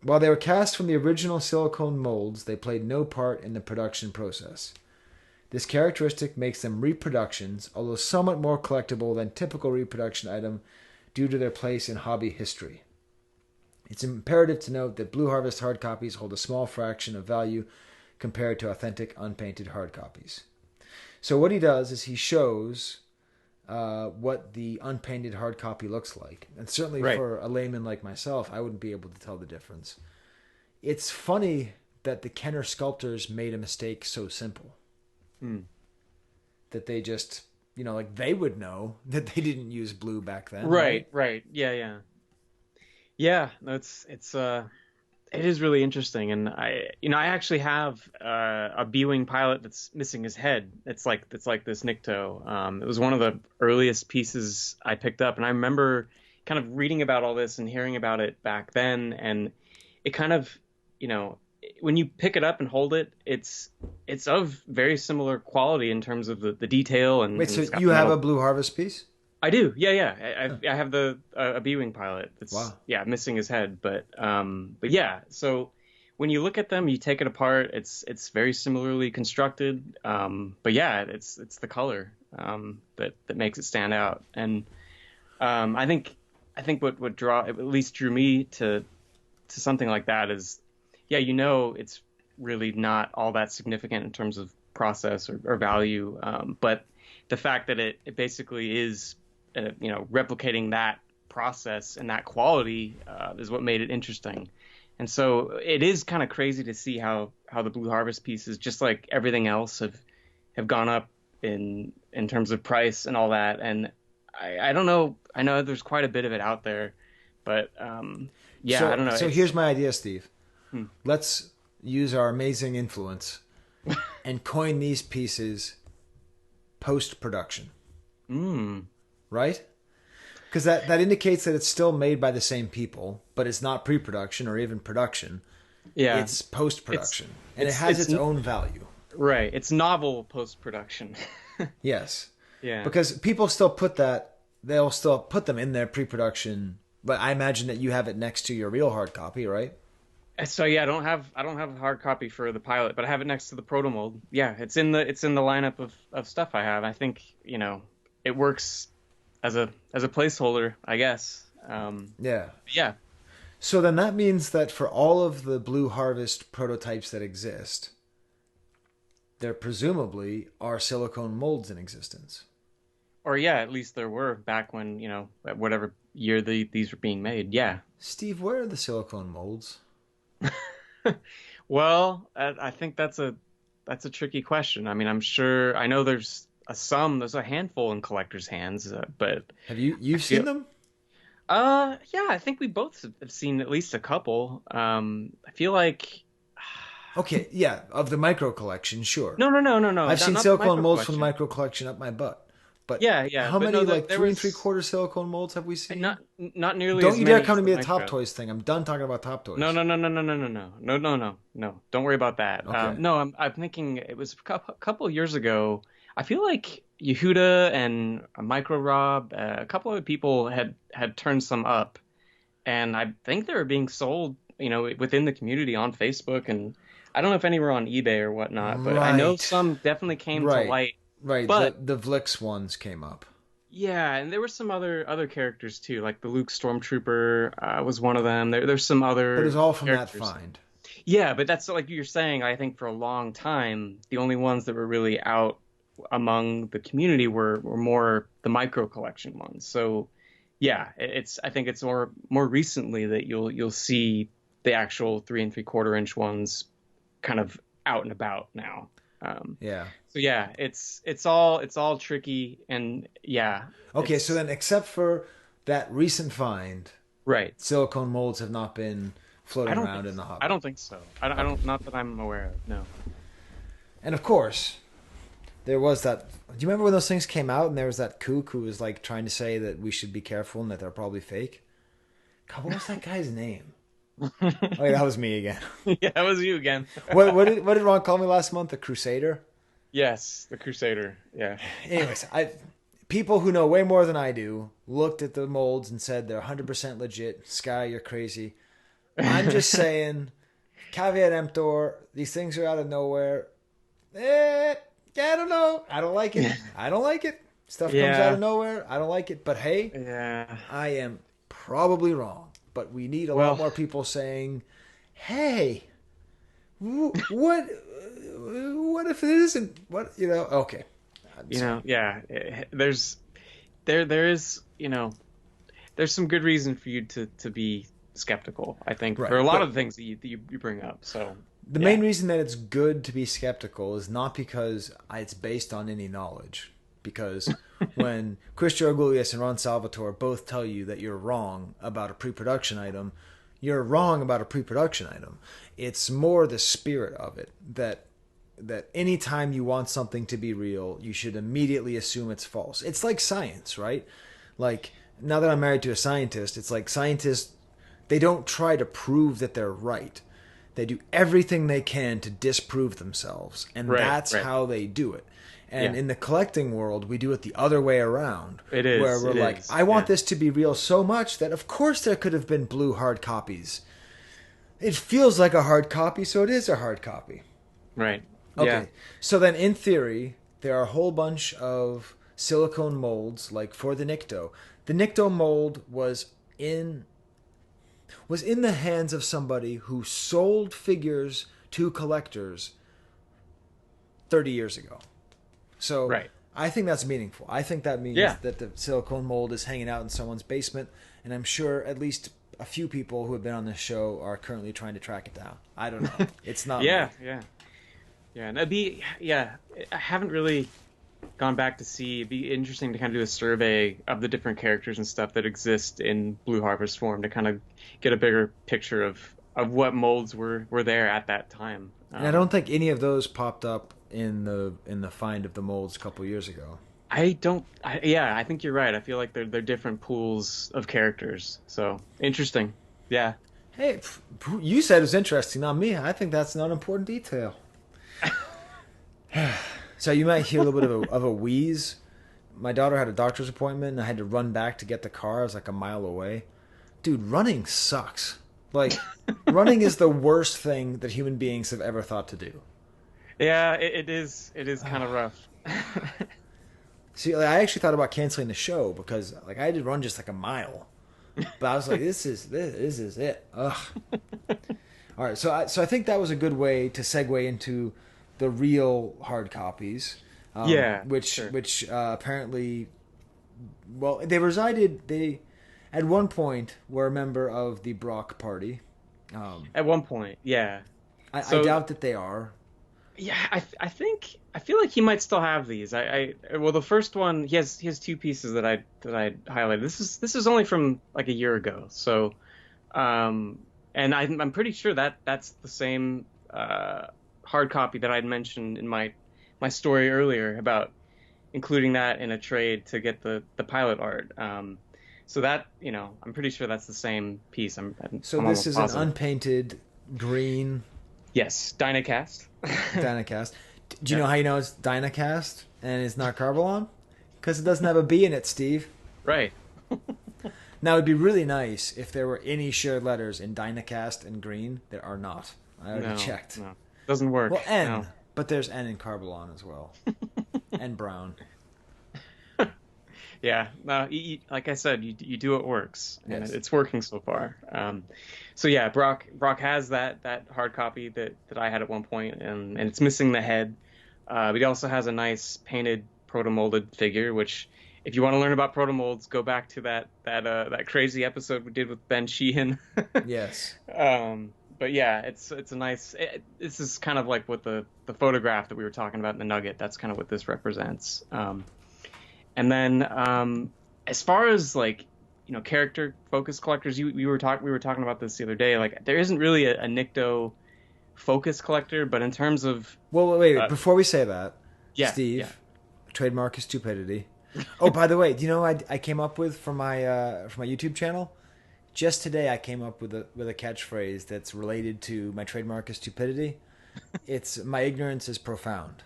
While they were cast from the original silicone molds, they played no part in the production process. This characteristic makes them reproductions, although somewhat more collectible than typical reproduction item due to their place in hobby history. It's imperative to note that Blue Harvest hard copies hold a small fraction of value compared to authentic unpainted hard copies. So what he does is he shows what the unpainted hard copy looks like. And certainly Right. for a layman like myself, I wouldn't be able to tell the difference. It's funny that the Kenner sculptors made a mistake so simple. That they just, like they would know that they didn't use blue back then. Right. Yeah. No, it is really interesting, and I actually have a B-wing pilot that's missing his head. It's like this Nikto. It was one of the earliest pieces I picked up, and I remember kind of reading about all this and hearing about it back then, and it kind of, when you pick it up and hold it, it's of very similar quality in terms of the detail. And Wait, and so it's got you have metal. a Blue Harvest piece? I do, yeah. I have a B-wing pilot that's Wow. missing his head, but yeah. So when you look at them, you take it apart. It's very similarly constructed, but yeah, it's the color that makes it stand out. And I think what at least drew me to something like that is, it's really not all that significant in terms of process or value, but the fact that it basically is replicating that process and that quality is what made it interesting. And so it is kind of crazy to see how the Blue Harvest pieces, just like everything else, have gone up in terms of price and all that. And I don't know. I know there's quite a bit of it out there, but I don't know. So here's my idea, Steve. Let's use our amazing influence and coin these pieces post-production. Right? Because that indicates that it's still made by the same people, but it's not pre-production or even production. Yeah. It's post-production. And it has its own value. Right. It's novel post-production. Yes. Yeah. Because people still they'll still put them in their pre-production, but I imagine that you have it next to your real hard copy, right? So yeah, I don't have a hard copy for the pilot, but I have it next to the proto mold. Yeah, it's in the lineup of stuff I have. I think, it works as a placeholder, I guess. Yeah. Yeah. So then that means that for all of the Blue Harvest prototypes that exist, there presumably are silicone molds in existence. Or yeah, at least there were back when, at whatever year these were being made. Yeah. Steve, where are the silicone molds? Well, I think that's a tricky question. I mean, I know there's a handful in collectors' hands, but have you've seen them? Yeah, I think we both have seen at least a couple. I feel like. Okay, yeah, of the micro collection, sure. No. I've seen silicone molds from the micro collection up my butt. But yeah. How many no, 3 3/4 silicone molds have we seen? Not nearly. Don't as you many dare come to as me the a Top micro. Toys thing. I'm done talking about Top Toys. No. Don't worry about that. Okay. No, I'm thinking it was a couple of years ago. I feel like Yehuda and Micro Rob, a couple of people had turned some up, and I think they were being sold, within the community on Facebook, and I don't know if any were on eBay or whatnot, but I know Right. some definitely came to light. Right, But the Vlix ones came up. yeah, and there were some other characters too, like the Luke Stormtrooper was one of them. There's some other. But it was all from characters. that find. Yeah, but that's like you're saying. I think for a long time, the only ones that were really out among the community were more the micro collection ones. So yeah, I think it's more recently that you'll see the actual 3 3/4 inch ones kind of out and about now. Yeah. So yeah, it's all tricky, and yeah. Okay, so then except for that recent find, Right. silicone molds have not been floating around in the hobby. I don't think so. I don't not that I'm aware of. No. And of course, there was that. Do you remember when those things came out and there was that kook who was like trying to say that we should be careful and that they're probably fake? God, what was that guy's name? Oh, yeah, that was me again. Yeah, that was you again. What did Ron call me last month? The Crusader? Yes, the Crusader. Yeah. Anyways, people who know way more than I do looked at the molds and said they're 100% legit. Skye, you're crazy. I'm just saying, caveat emptor, these things are out of nowhere. I don't know. I don't like it. I don't like it. Stuff comes out of nowhere. I don't like it. But hey, I am probably wrong. But we need a lot more people saying, hey, what if it isn't? Okay. There's some good reason for you to be skeptical, I think, Right, for a lot of the things that you bring up. So the main reason that it's good to be skeptical is not because it's based on any knowledge. Because when Chris Georgoulias and Ron Salvatore both tell you that you're wrong about a pre-production item, you're wrong about a pre-production item. It's more the spirit of it that anytime you want something to be real, you should immediately assume it's false. It's like science, right? Like now that I'm married to a scientist, it's like scientists, they don't try to prove that they're right. They do everything they can to disprove themselves, and that's how they do it. And in the collecting world, we do it the other way around. It is. Where we're like, I want this to be real so much that, of course, there could have been blue hard copies. It feels like a hard copy, so it is a hard copy. Right. Okay. Yeah. So then, in theory, there are a whole bunch of silicone molds, like for the Nikto. The Nikto mold was in the hands of somebody who sold figures to collectors 30 years ago. So I think that's meaningful. I think that means that the silicone mold is hanging out in someone's basement, and I'm sure at least a few people who have been on this show are currently trying to track it down. I don't know. It's not Yeah. And I haven't really gone back to see. It'd be interesting to kind of do a survey of the different characters and stuff that exist in Blue Harvest form to kind of get a bigger picture of what molds were there at that time. And I don't think any of those popped up in the find of the molds a couple years ago. I think you're right. I feel like they're different pools of characters. So interesting. Yeah. Hey, you said it was interesting, not me. I think that's not an important detail. So you might hear a little bit of a wheeze. My daughter had a doctor's appointment, and I had to run back to get the car. I was like a mile away. Dude, running sucks. Like, running is the worst thing that human beings have ever thought to do. Yeah, it is. It is kind of rough. See, like, I actually thought about canceling the show because, like, I had to run just like a mile. But I was like, this is it. Ugh. All right, so I think that was a good way to segue into the real hard copies. Which apparently, well, they at one point were a member of the Brock party. At one point, yeah. I doubt that they are. Yeah, I feel like he might still have these. Well, the first one, he has two pieces that I highlighted. This is only from like a year ago. So, and I'm pretty sure that's the same hard copy that I'd mentioned in my story earlier about including that in a trade to get the pilot art. So that, I'm pretty sure that's the same piece. So this is positive. An unpainted green. Yes, Dynacast. Dynacast. Do you know how you know it's Dynacast and it's not Carbalon? Because it doesn't have a B in it, Steve. Right. Now, it'd be really nice if there were any shared letters in Dynacast and green. There are not. I already checked. No, doesn't work. Well, N, no. But there's N in Carbalon as well. And brown. Yeah, no, like I said, you do what works, and yes. It's working so far. So yeah, Brock has that hard copy that I had at one point, and it's missing the head. But he also has a nice painted proto-molded figure, which, if you want to learn about proto-molds, go back to that crazy episode we did with Ben Sheehan. Yes. But yeah, it's a nice. This is kind of like what the photograph that we were talking about in the Nugget. That's kind of what this represents. And then, as far as character focus collectors, we were talking about this the other day. Like, there isn't really a Nikto focus collector, but in terms of wait, before we say that, yeah, Steve, trademark is stupidity. Oh, by the way, do you know what I came up with for my YouTube channel? Just today, I came up with a catchphrase that's related to my trademark is stupidity. It's my ignorance is profound.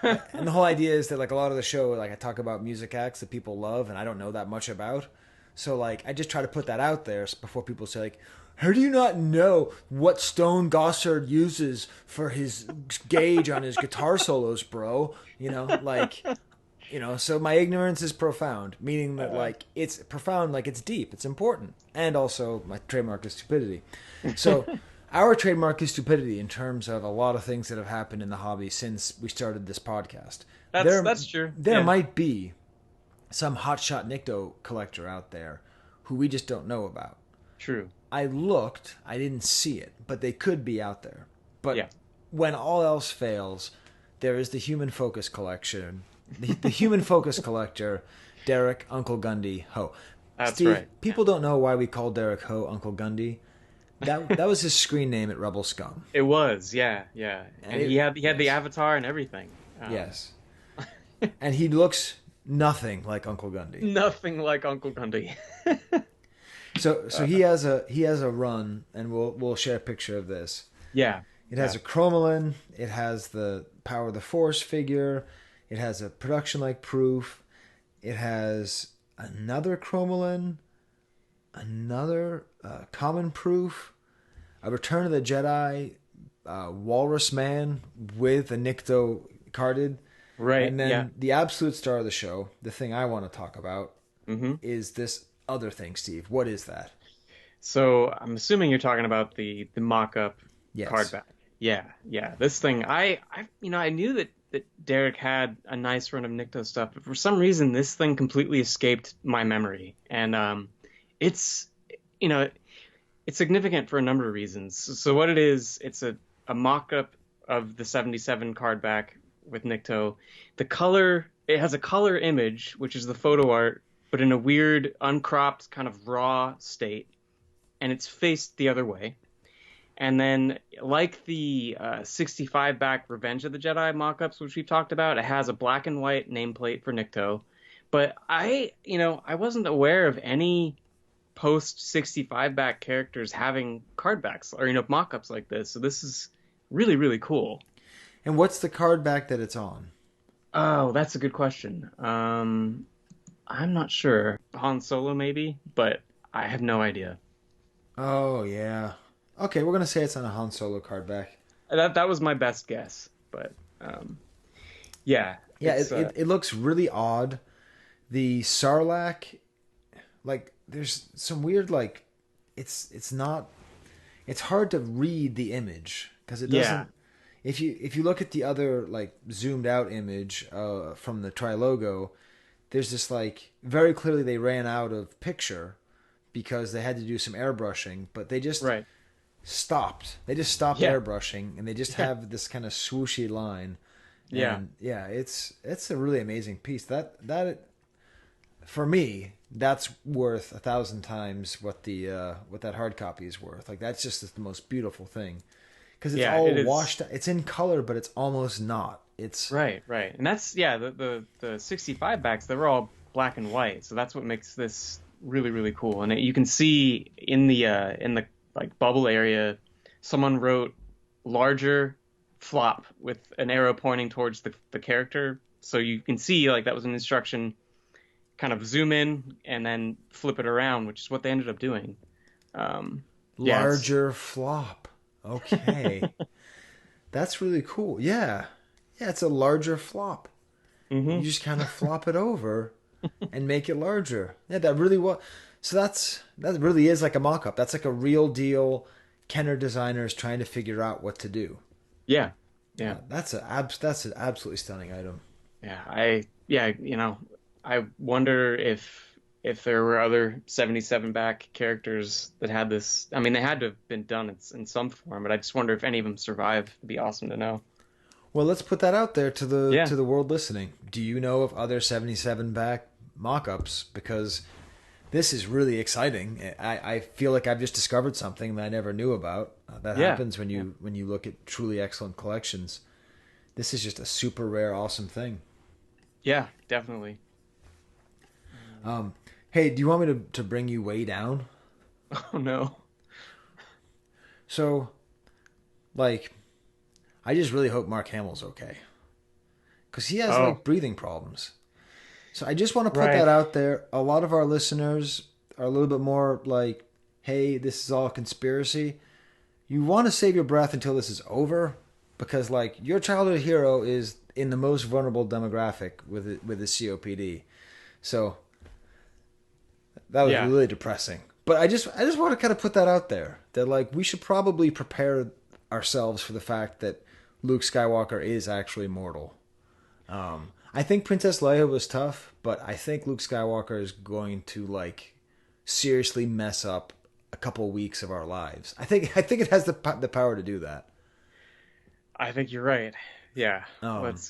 And the whole idea is that, like, a lot of the show, like, I talk about music acts that people love and I don't know that much about. So, like, I just try to put that out there before people say, like, how do you not know what Stone Gossard uses for his gauge on his guitar solos, bro? So my ignorance is profound, meaning that, like, it's profound, like, it's deep, it's important. And also, my trademark is stupidity. So our trademark is stupidity in terms of a lot of things that have happened in the hobby since we started this podcast. That's true. There might be some hotshot Nikto collector out there who we just don't know about. True. I looked, I didn't see it, but they could be out there. But when all else fails, there is the Human Focus collection, the Human Focus collector, Derek Uncle Gundy Ho. That's Steve, right. People don't know why we call Derek Ho Uncle Gundy. That was his screen name at Rebel Scum. It was, yeah. And he had the avatar and everything. Yes. And he looks nothing like Uncle Gundy. Nothing like Uncle Gundy. So he has a run, and we'll share a picture of this. Yeah. It has a chromalin. It has the Power of the Force figure. It has a production-like proof. It has another chromalin, another common proof, a Return of the Jedi Walrus Man with a Nikto carded. Right. And then the absolute star of the show, the thing I want to talk about, is this other thing, Steve. What is that? So I'm assuming you're talking about the mock-up card back. Yeah. This thing, I knew that Derek had a nice run of Nikto stuff, but for some reason this thing completely escaped my memory, and it's significant for a number of reasons. So what it is, it's a mock-up of the 77 card back with Nikto. The color, it has a color image, which is the photo art, but in a weird uncropped kind of raw state, and it's faced the other way. And then, like the 65 back Revenge of the Jedi mock-ups, which we've talked about, it has a black and white nameplate for Nikto. But I wasn't aware of any post 65 back characters having card backs or mock-ups like this. So this is really, really cool. And what's the card back that it's on? Oh, that's a good question. I'm not sure. Han Solo maybe, but I have no idea. Oh yeah. Okay, we're gonna say it's on a Han Solo card back. That was my best guess, but yeah. Yeah, it looks really odd. The sarlaac, like, there's some weird, like, it's not. It's hard to read the image because it doesn't. If you look at the other, like, zoomed out image from the Tri-Logo, there's this, like, very clearly they ran out of picture because they had to do some airbrushing, but they just stopped. They just stopped airbrushing, and they just have this kind of swooshy line. And it's a really amazing piece. That for me, that's worth 1,000 times what that hard copy is worth. Like, that's just the most beautiful thing. Because it's all washed. It's in color, but it's almost not. It's right, and that's the 65 backs. They were all black and white, so that's what makes this really, really cool. And you can see in the like bubble area, someone wrote larger flop with an arrow pointing towards the character, so you can see like that was an instruction. Kind of zoom in and then flip it around, which is what they ended up doing. Larger flop. Okay. That's really cool. Yeah, it's a larger flop. You just kind of flop it over and make it larger. Yeah, that really was. So that really is like a mock-up. That's like a real deal. Kenner designers trying to figure out what to do. Yeah. That's an absolutely stunning item. I wonder if there were other 77 back characters that had this. I mean, they had to have been done in some form, but I just wonder if any of them survive. It'd be awesome to know. Well, let's put that out there to the world listening. Do you know of other 77 back mock-ups? Because this is really exciting. I feel like I've just discovered something that I never knew about. That happens when you look at truly excellent collections. This is just a super rare, awesome thing. Yeah, definitely. Hey, do you want me to bring you way down? Oh, no. So, like, I just really hope Mark Hamill's okay. Because he has, like, breathing problems. So I just want to put that out there. A lot of our listeners are a little bit more like, hey, this is all conspiracy. You want to save your breath until this is over. Because, like, your childhood hero is in the most vulnerable demographic with his COPD. So that was really depressing. But I just want to kind of put that out there. That, like, we should probably prepare ourselves for the fact that Luke Skywalker is actually mortal. I think Princess Leia was tough, but I think Luke Skywalker is going to, like, seriously mess up a couple weeks of our lives. I think it has the power to do that. I think you're right. Yeah. Let's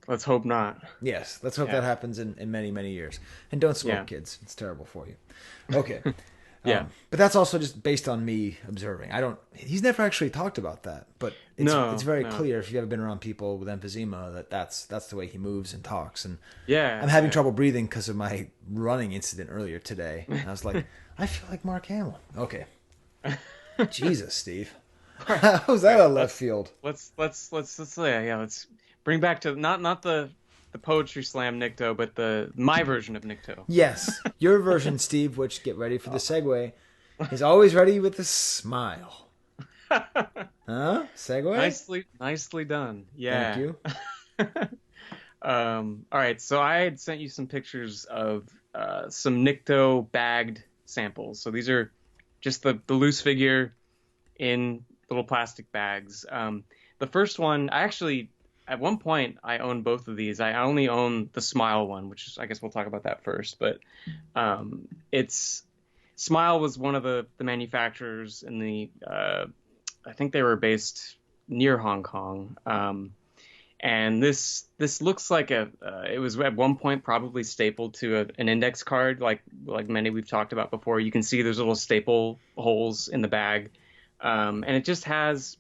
hope not. Yes, let's hope that happens in many, many years. And don't smoke, kids. It's terrible for you. Okay. But that's also just based on me observing. He's never actually talked about that, but it's very clear if you've ever been around people with emphysema that's the way he moves and talks. And I'm having trouble breathing because of my running incident earlier today. And I was like, I feel like Mark Hamill. Okay. Jesus, Steve. How's that a left field? Let's bring back to not the poetry slam Nikto, but my version of Nikto. Yes, your version, Steve, which, get ready for the segue, is always ready with a smile. Huh? Segue? Nicely done. Yeah. Thank you. All right, so I had sent you some pictures of some Nikto bagged samples. So these are just the loose figure in little plastic bags. The first one, at one point, I owned both of these. I only own the Smile one, which is, I guess we'll talk about that first. But Smile was one of the manufacturers in the, I think they were based near Hong Kong. And this looks like it was at one point probably stapled to an index card, like many we've talked about before. You can see there's little staple holes in the bag. And it just has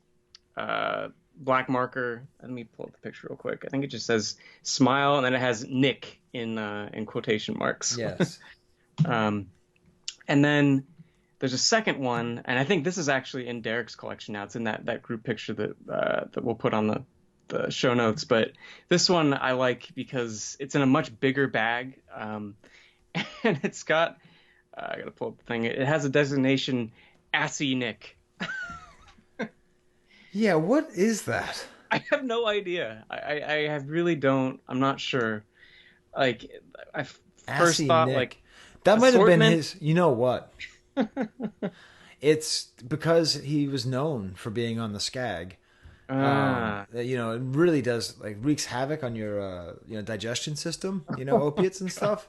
black marker. Let me pull up the picture real quick. I think it just says Smile, and then it has Nick in quotation marks. Yes. And then there's a second one, and I think this is actually in Derek's collection now. It's in that group picture that we'll put on the show notes. But this one I like because it's in a much bigger bag, and it's got I gotta pull up the thing. It has a designation Assy Nick. Yeah, what is that? I have no idea. I have really don't. I'm not sure. Like, I first Assy thought Nick. like That might have been assortment? his. You know what? It's because he was known for being on the Skag. It really does wreaks havoc on your digestion system. Opiates and stuff.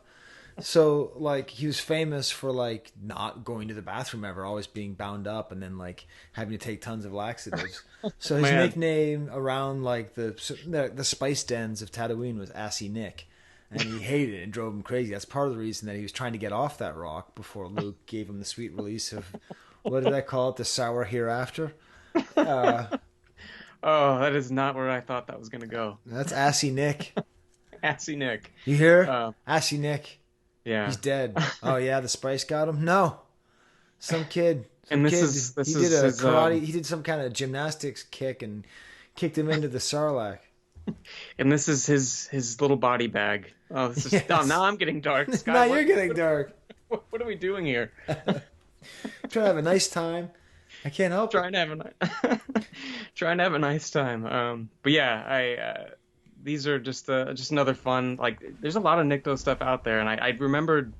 So he was famous for not going to the bathroom ever, always being bound up, and then having to take tons of laxatives. So his nickname around the spice dens of Tatooine was Assy Nick, and he hated it and drove him crazy. That's part of the reason that he was trying to get off that rock before Luke gave him the sweet release of, what did I call it, the sour hereafter. Oh, that is not where I thought that was gonna go. That's Assy Nick. Assy Nick. You hear? Assy Nick. Yeah. He's dead. Oh yeah, the spice got him? No. Some kid. He did karate. He did some kind of gymnastics kick and kicked him into the sarlaac. And this is his little body bag. Oh, this is. Yes. Oh, now I'm getting dark. Skye, Now you're getting dark. What are we doing here? Trying to have a nice time. I can't help it. Trying to have a nice time. But yeah, these are just another fun. There's a lot of Nikto stuff out there, and I remembered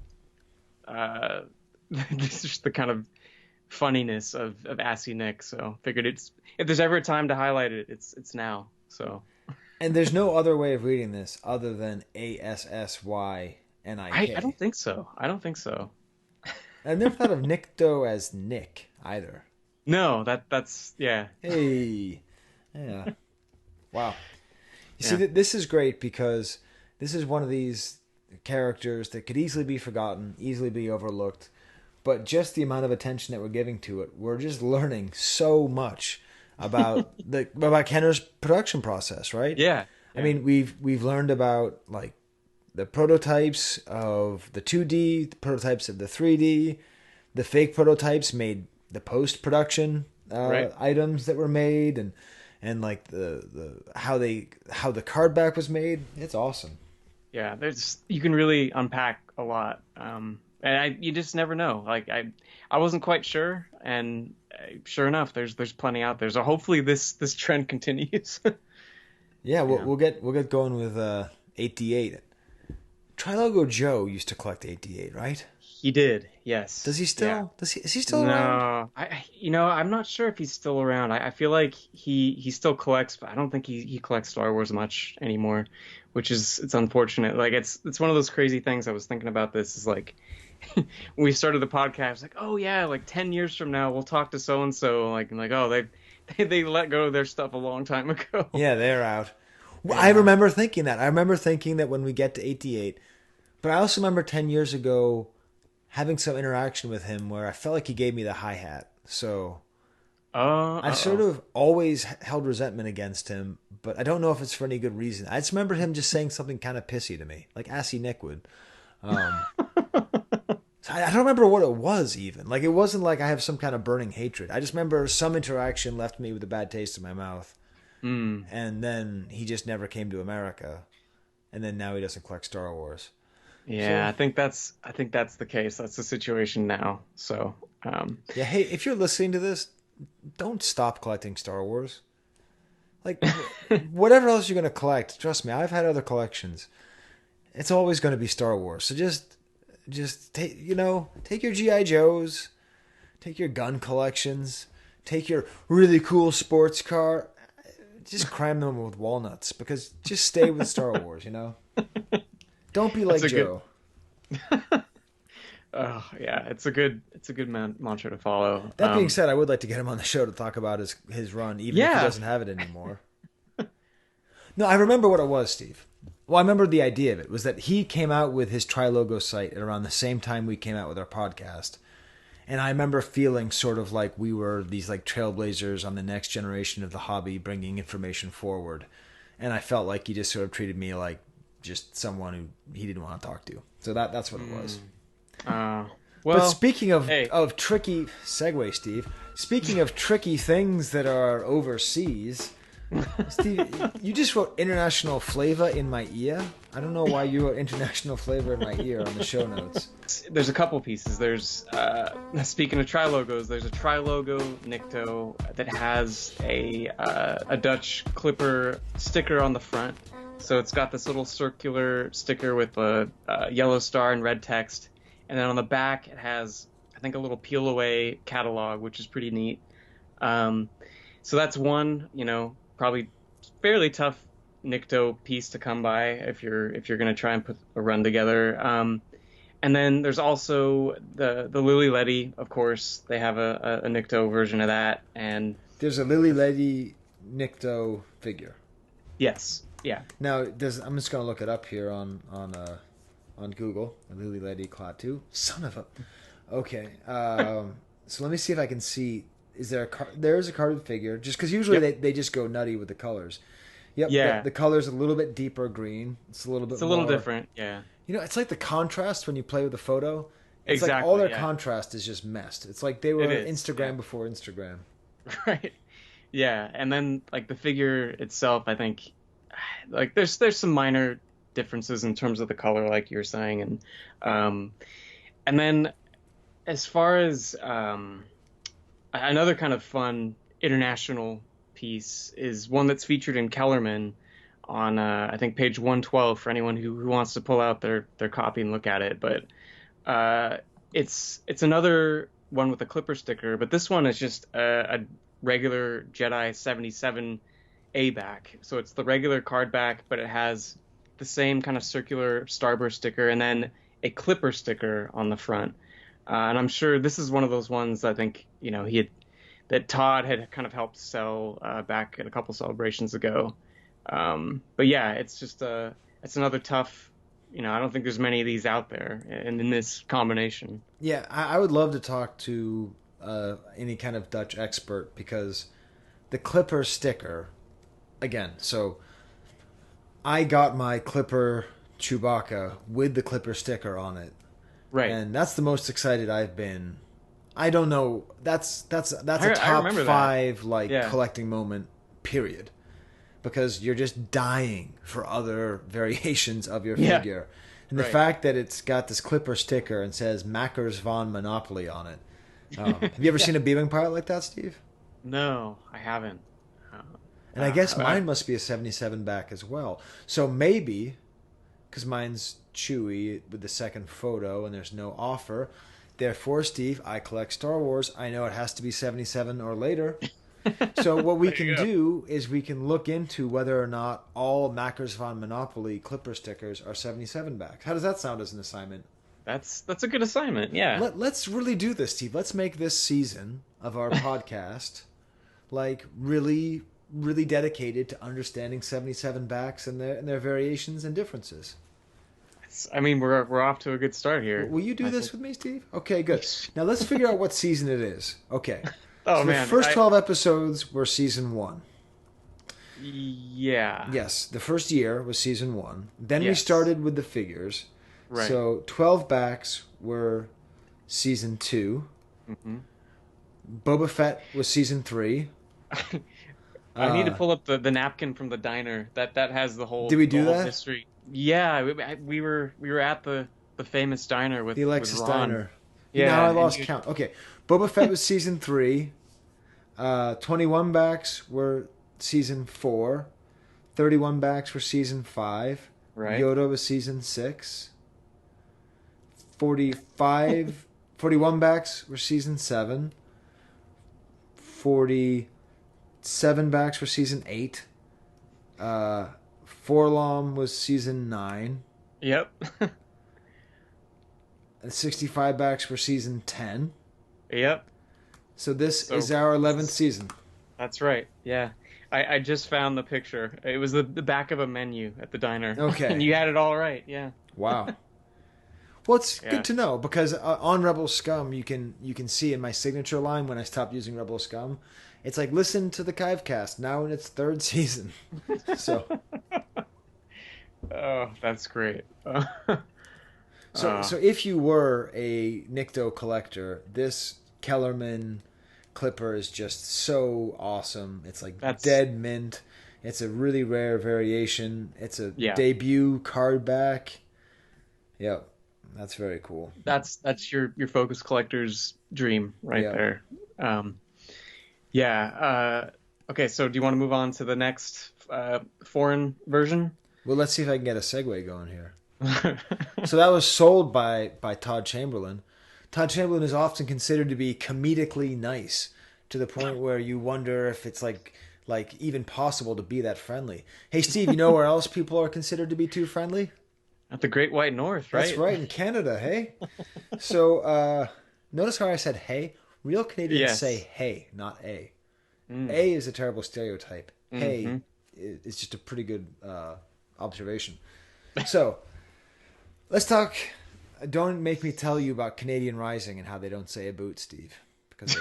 just the kind of funniness of Assy Nick. So figured if there's ever a time to highlight it, it's now. So. And there's no other way of reading this other than Asssynik. I don't think so. I've never thought of Nikto as Nick either. No, that's yeah. Hey, yeah, wow. You see, this is great because this is one of these characters that could easily be forgotten, easily be overlooked, but just the amount of attention that we're giving to it, we're just learning so much about about Kenner's production process, right? Yeah. I mean, we've learned about the prototypes of the 2D, the prototypes of the 3D, the fake prototypes made the post-production items that were made, and the how the card back was made. It's awesome. Yeah, you can really unpack a lot, and you just never know. I wasn't quite sure, and sure enough, there's plenty out there. So hopefully this trend continues. Yeah, we'll get going with 8D8. Trilogo Joe used to collect 8D8, right? He did, yes. Does he still? Yeah. Is he still around? No, I'm not sure if he's still around. I feel like he still collects, but I don't think he collects Star Wars much anymore, which it's unfortunate. It's one of those crazy things. I was thinking about this is when we started the podcast, oh yeah, 10 years from now we'll talk to so and so, oh they let go of their stuff a long time ago. Yeah, they're out. Well, I remember thinking that. I remember thinking that when we get to 88, but I also remember 10 years ago having some interaction with him where I felt like he gave me the hi-hat. So I sort of always held resentment against him, but I don't know if it's for any good reason. I just remember him just saying something kind of pissy to me, like Assy Nick would. So I don't remember what it was even. Like, it wasn't like I have some kind of burning hatred. I just remember some interaction left me with a bad taste in my mouth. And then he just never came to America. And then now he doesn't collect Star Wars. Yeah, so, I think that's the case. That's the situation now. So, yeah, hey, if you're listening to this, don't stop collecting Star Wars. Like, whatever else you're going to collect, trust me, I've had other collections. It's always going to be Star Wars. So just take your G.I. Joes, take your gun collections, take your really cool sports car, just cram them with walnuts, because just stay with Star Wars, Don't be like Joe. Oh yeah, it's a good mantra to follow. That being said, I would like to get him on the show to talk about his run, even if he doesn't have it anymore. No, I remember what it was, Steve. Well, I remember the idea of it was that he came out with his Tri-Logo site at around the same time we came out with our podcast. And I remember feeling sort of like we were these like trailblazers on the next generation of the hobby, bringing information forward. And I felt like he just sort of treated me like just someone who he didn't want to talk to. So that's what it was. Well, but speaking of tricky segue, Steve, speaking of tricky things that are overseas, Steve, you just wrote international flavor in my ear. I don't know why you wrote international flavor in my ear on the show notes. There's a couple pieces. There's speaking of tri-logos, there's a tri-logo Nikto that has a Dutch clipper sticker on the front. So it's got this little circular sticker with a yellow star and red text. And then on the back, it has, I think, a little peel away catalog, which is pretty neat. So that's one, probably fairly tough Nikto piece to come by if you're going to try and put a run together. And then there's also the Lily Letty, of course. They have a Nikto version of that. And there's a Lily Letty Nikto figure. Yes. Yeah. Now, I'm just going to look it up here on Google. A Lily Letty Klaatu. Son of a... Okay. So let me see if I can see... Is there there's a carded figure, just because usually they just go nutty with the colors. Yep. Yeah. The color's a little bit deeper green. It's a little different. Yeah. It's like the contrast when you play with the photo. It's exactly. Like all their contrast is just messed. It's like they were Instagram before Instagram. Right. Yeah, and then like the figure itself, I think, like there's some minor differences in terms of the color, like you were saying, and then as far as another kind of fun international piece is one that's featured in Kellerman on, I think, page 112 for anyone who wants to pull out their copy and look at it. But it's another one with a clipper sticker, but this one is just a regular Jedi 77A back. So it's the regular card back, but it has the same kind of circular starburst sticker and then a clipper sticker on the front. And I'm sure this is one of those ones I think, that Todd had kind of helped sell back at a couple celebrations ago. But yeah, it's just it's another tough, I don't think there's many of these out there in this combination. Yeah, I would love to talk to any kind of Dutch expert, because the clipper sticker, again, so I got my clipper Chewbacca with the clipper sticker on it. Right. And that's the most excited I've been. I don't know. That's a top 5 collecting moment, period. Because you're just dying for other variations of your figure. And the fact that it's got this clipper sticker and says Mackers von Monopoly on it. Have you ever seen a B-Wing pilot like that, Steve? No, I haven't. And I guess mine must be a 77 back as well. So maybe, because mine's Chewie with the second photo and there's no offer. Therefore, Steve, I collect Star Wars. I know it has to be 77 or later. So what we can do is we can look into whether or not all Mackers von Monopoly clipper stickers are 77 backs. How does that sound as an assignment? That's a good assignment, yeah. Let's really do this, Steve. Let's make this season of our podcast like really, really dedicated to understanding 77 backs and their variations and differences. I mean, we're off to a good start here. Will you do this with me, Steve? Okay, good. Now let's figure out what season it is. Okay. Oh, So man. the first 12 episodes were season 1. Yeah. Yes, the first year was season 1. Then we Yes. started with the figures. Right. So 12 backs were season 2. Mm-hmm. Boba Fett was season 3. I need to pull up the napkin from the diner. That has the whole. Did we do the whole that? history. Yeah, we were at the famous diner with The Alexis with Ron. Diner. Yeah, Now I and lost count. Okay. Boba Fett was season 3. 21 backs were season 4. 31 backs were season 5. Right. Yoda was season 6. 41 backs were season 7. 47 backs were season 8. Forlom was season 9. Yep. And 65 backs were season 10. Yep. So this is our 11th season. That's right. Yeah. I just found the picture. It was the back of a menu at the diner. Okay. And you had it all right. Yeah. Wow. Well, it's Yeah. good to know because on Rebel Scum, you can see in my signature line when I stopped using Rebel Scum, it's like listen to the Kivecast now in its 3rd season. So Oh, that's great. so if you were a Nikto collector, this Kellerman clipper is just so awesome. It's like dead mint. It's a really rare variation. It's a debut card back. Yep. That's very cool. That's your focus collector's dream right there. Okay, so do you want to move on to the next foreign version? Well, let's see if I can get a segue going here. So that was sold by Todd Chamberlain. Todd Chamberlain is often considered to be comedically nice to the point where you wonder if it's like even possible to be that friendly. Hey, Steve, you know where else people are considered to be too friendly? At the Great White North, right? That's right, in Canada, hey? So notice how I said hey? Real Canadians say hey, not a. A is a terrible stereotype. Hey is just a pretty good observation. So, let's talk. Don't make me tell you about Canadian Rising and how they don't say a boot, Steve. Because,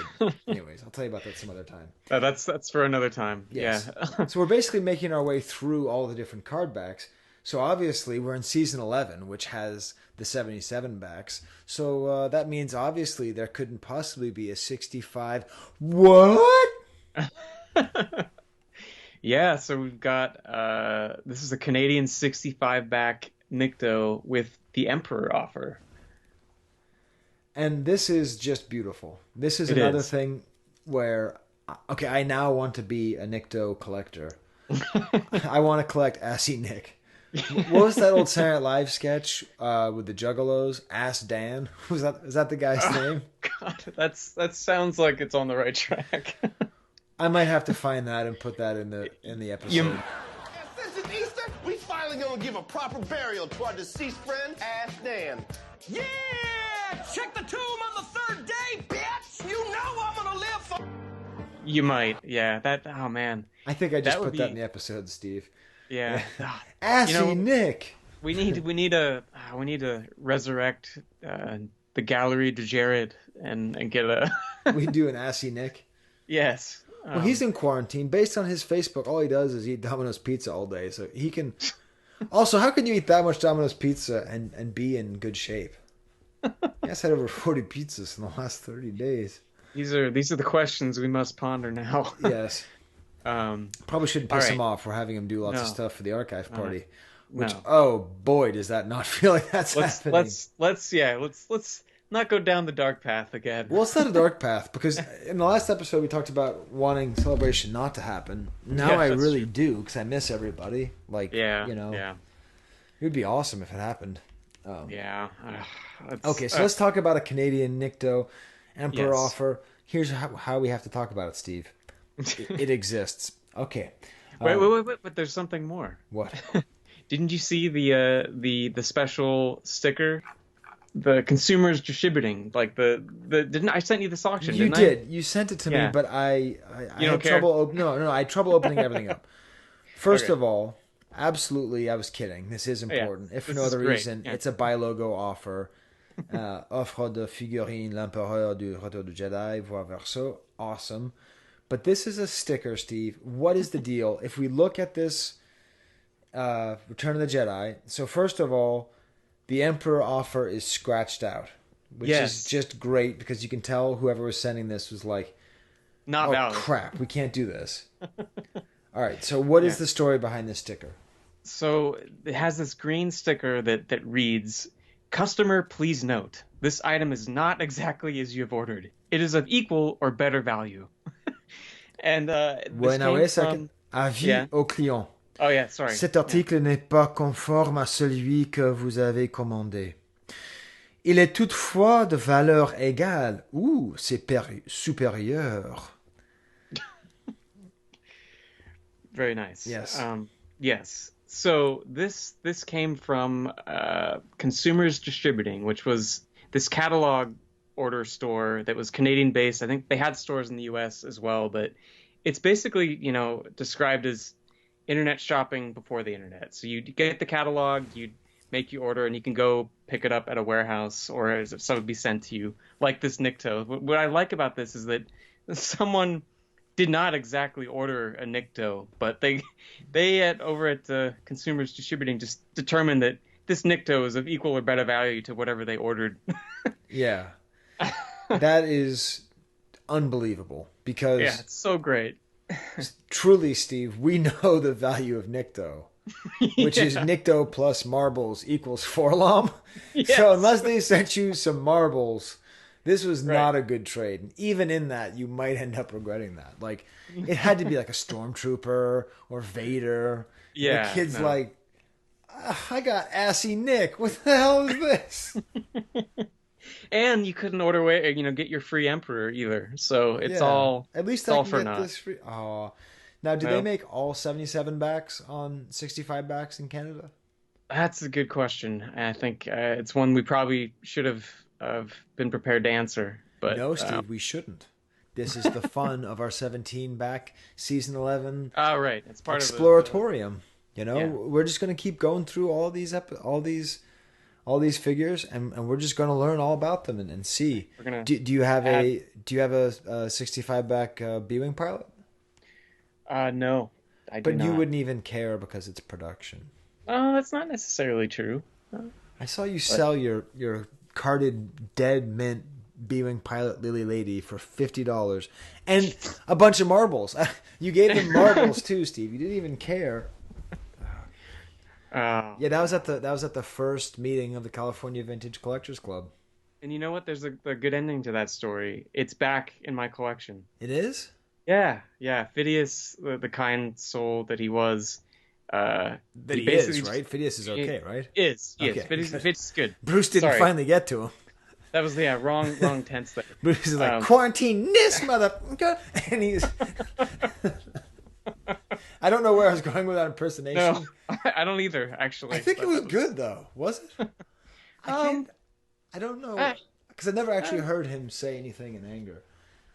anyways, I'll tell you about that some other time. That's for another time. Yes. Yeah. So we're basically making our way through all the different card backs. So obviously we're in season 11, which has the 77 backs. So that means obviously there couldn't possibly be a 65. What? Yeah, so we've got this is a Canadian 65 back Nikto with the Emperor offer. And this is just beautiful. This is another thing where, okay, I now want to be a Nikto collector. I want to collect Assy Nick. What was that old Saturday Night Live sketch with the Juggalos? Ass Dan? Is that the guy's name? God, that sounds like it's on the right track. I might have to find that and put that in the episode. Since it's Easter, we finally gonna give a proper burial to our deceased friend, Ass Dan. Yeah! Check the tomb on the 3rd day, bitch! You know I'm gonna live for... You might, yeah. Oh man. I think I just put that in be... the episode, Steve. Yeah. Assy Nick. We need to resurrect the Gallery de Jared and get a. We do an Assy Nick. Yes. Well, he's in quarantine. Based on his Facebook, all he does is eat Domino's pizza all day, so he can. Also, how can you eat that much Domino's pizza and be in good shape? He has had over 40 pizzas in the last 30 days. These are the questions we must ponder now. Yes. Probably shouldn't piss him off for having him do lots of stuff for the archive party. Which, oh boy, does that not feel like that's happening. Let's not go down the dark path again. Well, it's not a dark path because in the last episode we talked about wanting Celebration not to happen. Now I really do because I miss everybody. It would be awesome if it happened. Okay, so let's talk about a Canadian Nikto Emperor offer. Here's how we have to talk about it, Steve. It exists. Okay. Wait, but there's something more. What? Didn't you see the special sticker? The consumers distributing, like didn't I sent you this auction? You didn't did. You sent it to me, but I had trouble. No, I had trouble opening everything up. First of all, Absolutely, I was kidding. This is important. If for no other reason, it's a buy logo offer. Offre de figurine l'Empereur du Retour du Jedi, voire verso. Awesome. But this is a sticker, Steve. What is the deal? If we look at this Return of the Jedi, so first of all, the Emperor offer is scratched out, which is just great because you can tell whoever was sending this was like, not valid. Crap, we can't do this. All right, so what is the story behind this sticker? So it has this green sticker that reads, "Customer, please note, this item is not exactly as you have ordered. It is of equal or better value." And this came from... Avis au client. Oh yeah, sorry. Cet article n'est pas conforme à celui que vous avez commandé. Il est toutefois de valeur égale ou supérieure. Very nice. Yes. Yes. So this came from Consumers Distributing, which was this catalog order store that was Canadian based. I think they had stores in the US as well, but it's basically, described as internet shopping before the internet. So you get the catalog, you make your order, and you can go pick it up at a warehouse or as if some would be sent to you, like this Nikto. What I like about this is that someone did not exactly order a Nikto, but they over at Consumers Distributing just determined that this Nikto is of equal or better value to whatever they ordered. Yeah. That is unbelievable because... Yeah, it's so great. Truly, Steve, we know the value of Nikto, which is Nikto plus marbles equals Forlom. Yes. So unless they sent you some marbles, this was not a good trade. And even in that, you might end up regretting that. Like, it had to be like a Stormtrooper or Vader. Yeah. The kid's like, I got Assy Nick. What the hell is this? And you couldn't get your free Emperor either. So it's all at least it's I all can for get naught. this free. Oh, now do they make all 77 backs on 65 backs in Canada? That's a good question. I think it's one we probably should have been prepared to answer. But no, Steve, we shouldn't. This is the fun of our 17 back season 11. Oh, right. It's part exploratorium. We're just going to keep going through all these figures, and we're just going to learn all about them and see. Do you have a 65 back B-wing pilot? No, I do not. But you wouldn't even care because it's production. Oh, that's not necessarily true. I saw you sell your carded dead mint B-wing pilot Lily Lady for $50 and a bunch of marbles. You gave him marbles too, Steve. You didn't even care. Yeah, that was at the first meeting of the California Vintage Collectors Club. And you know what? There's a good ending to that story. It's back in my collection. It is? Yeah. Phidias, the kind soul that he was. That he is, right? Phidias is okay, right? Yes. Okay, Phidias is good. Bruce didn't finally get to him. That was wrong tense there. Bruce is like, quarantine this motherfucker, and he's. I don't know where I was going with that impersonation. No, I don't either, actually. I think it was good, though. Was it? I don't know. Because I never actually heard him say anything in anger.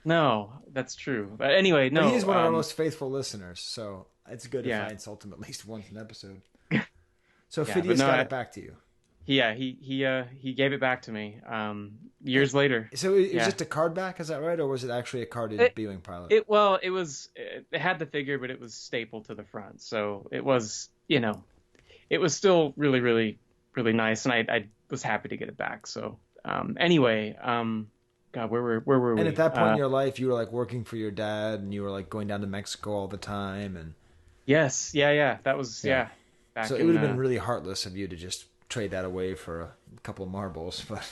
No, that's true. But anyway, no. But he's one of our most faithful listeners, so it's good if I insult him at least once an episode. So Phidias got it back to you. Yeah, he gave it back to me years later. So it was just a card back, is that right? Or was it actually a carded B-wing pilot? It had the figure, but it was stapled to the front. So it was, it was still really, really, really nice. And I was happy to get it back. So anyway, God, where were we? And at that point in your life, you were like working for your dad and you were like going down to Mexico all the time. And yes. Yeah. That was, back so it would have been really heartless of you to just trade that away for a couple of marbles, but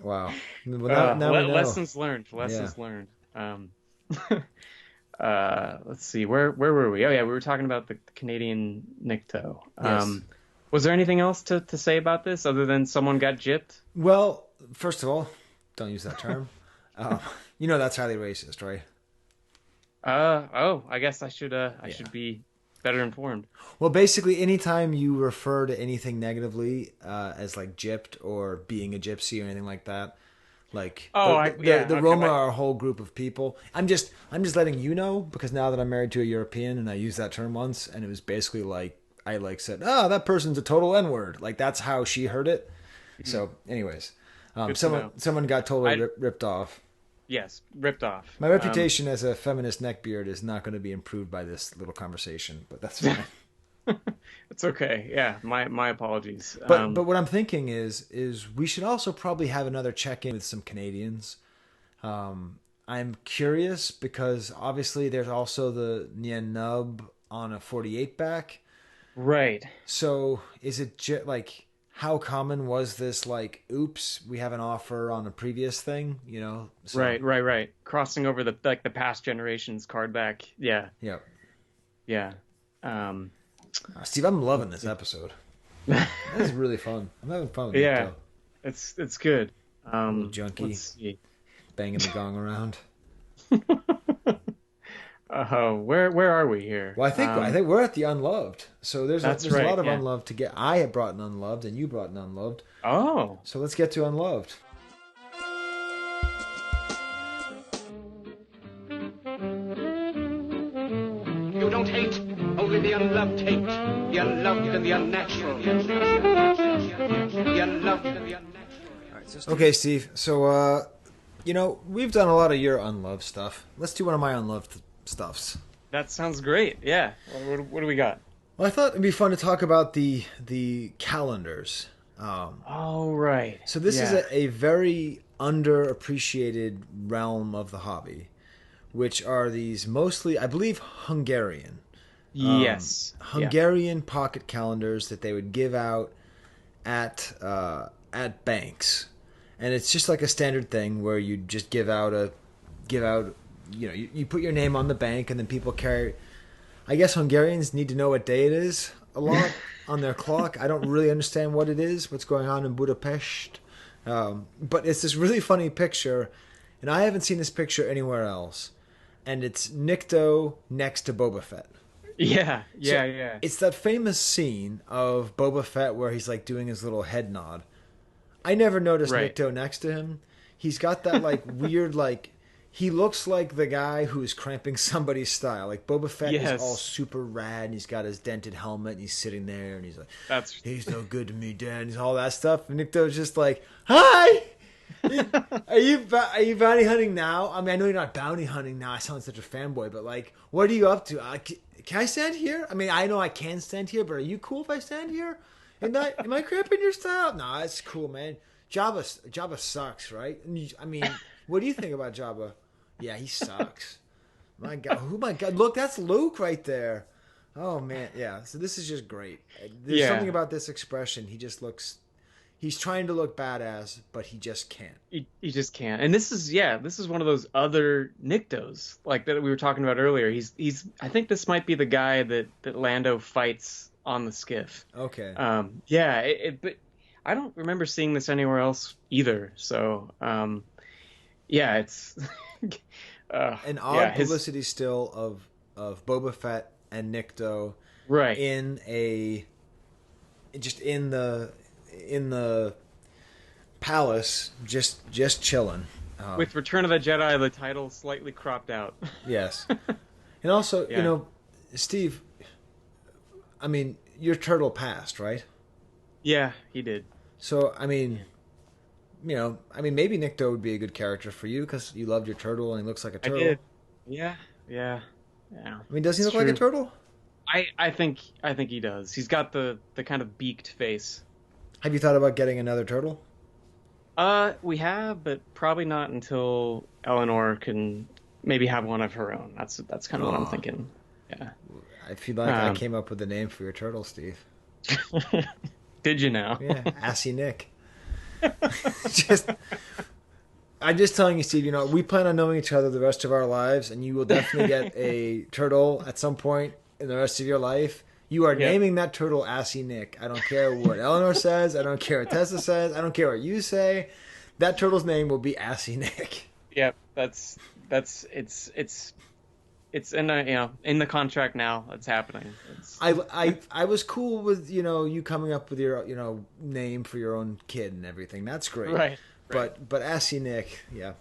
wow. Well, now we know. Lessons learned. Learned. Let's see, where were we? Oh yeah, we were talking about the Canadian Nikto. Yes. Was there anything else to say about this other than someone got gypped? Well, first of all, don't use that term. That's highly racist, right? I guess I should be better informed. Well, basically, anytime you refer to anything negatively as like gypped or being a gypsy or anything like that, Like, okay, Roma are a whole group of people. I'm just letting you know, because now that I'm married to a European and I used that term once, and it was basically like, I like said, oh, that person's a total N-word. Like, that's how she heard it. Mm-hmm. So, anyways, someone got totally ripped off. Yes, ripped off. My reputation as a feminist neckbeard is not going to be improved by this little conversation, but that's fine. It's okay. Yeah, my apologies. But what I'm thinking is we should also probably have another check-in with some Canadians. I'm curious because obviously there's also the Nien Nub on a 48 back. Right. So is it like, how common was this? Like, oops, we have an offer on a previous thing, you know? So, Right. Crossing over the past generation's card back. Yeah. Yep. Yeah. Steve, I'm loving this episode. This is really fun. I'm having fun with yeah, Nikto. it's good. Little junkie, banging the gong around. Where are we here? Well, I think we're at the unloved. So there's a lot of yeah. unloved to get. I have brought an unloved, and you brought an unloved. Oh, so let's get to unloved. You don't hate, only the unloved hate. The unloved and the unnatural. The unloved and the unnatural. Okay, Steve. So, we've done a lot of your unloved stuff. Let's do one of my unloved stuffs. That sounds great. Yeah. What do we got? Well, I thought it'd be fun to talk about the calendars. Right. So this is a very underappreciated realm of the hobby, which are these mostly, I believe, Hungarian. Yes. Hungarian pocket calendars that they would give out at banks. And it's just like a standard thing where you just give out, you put your name on the bank, and then people carry. I guess Hungarians need to know what day it is a lot on their clock. I don't really understand what it is, what's going on in Budapest. But it's this really funny picture, and I haven't seen this picture anywhere else. And it's Nikto next to Boba Fett. Yeah. It's that famous scene of Boba Fett where he's like doing his little head nod. I never noticed Nikto next to him. He's got that like weird he looks like the guy who is cramping somebody's style. Like Boba Fett is all super rad, and he's got his dented helmet, and he's sitting there, and he's like, he's no good to me, Dan. He's all that stuff. And Nikto's just like, hi! Are you bounty hunting now? I mean, I know you're not bounty hunting now. I sound like such a fanboy, but like, what are you up to? Can I stand here? I mean, I know I can stand here, but are you cool if I stand here? Am I cramping your style? No, it's cool, man. Jabba sucks, right? I mean, what do you think about Jabba? Yeah, he sucks. My God, look, that's Luke right there. Oh man, yeah. So this is just great. There's something about this expression. He just looks. He's trying to look badass, but he just can't. He just can't. And this is one of those other Niktos like that we were talking about earlier. He's. I think this might be the guy that Lando fights on the skiff. Okay. But I don't remember seeing this anywhere else either. So, it's an odd publicity still of Boba Fett and Nikto, right? In the palace, just chilling. With Return of the Jedi, the title slightly cropped out. Yes, and also Steve. I mean, your turtle passed, right? Yeah, he did. So I mean. Maybe Nikto would be a good character for you because you loved your turtle and he looks like a turtle. I did. Yeah. I mean, does he look like a turtle? I think he does. He's got the kind of beaked face. Have you thought about getting another turtle? We have, but probably not until Eleanor can maybe have one of her own. That's kind of what I'm thinking. Yeah. I feel like I came up with the name for your turtle, Steve. Did you now? Yeah, Assy Nick. I'm just telling you, Steve, we plan on knowing each other the rest of our lives, and you will definitely get a turtle at some point in the rest of your life. You are naming that turtle Assy Nick. I don't care what Eleanor says. I don't care what Tessa says. I don't care what you say. That turtle's name will be Assy Nick. Yep, it's in the contract now. It's happening. I was cool with you coming up with your name for your own kid and everything. That's great. Right. But Assy Nick, yeah.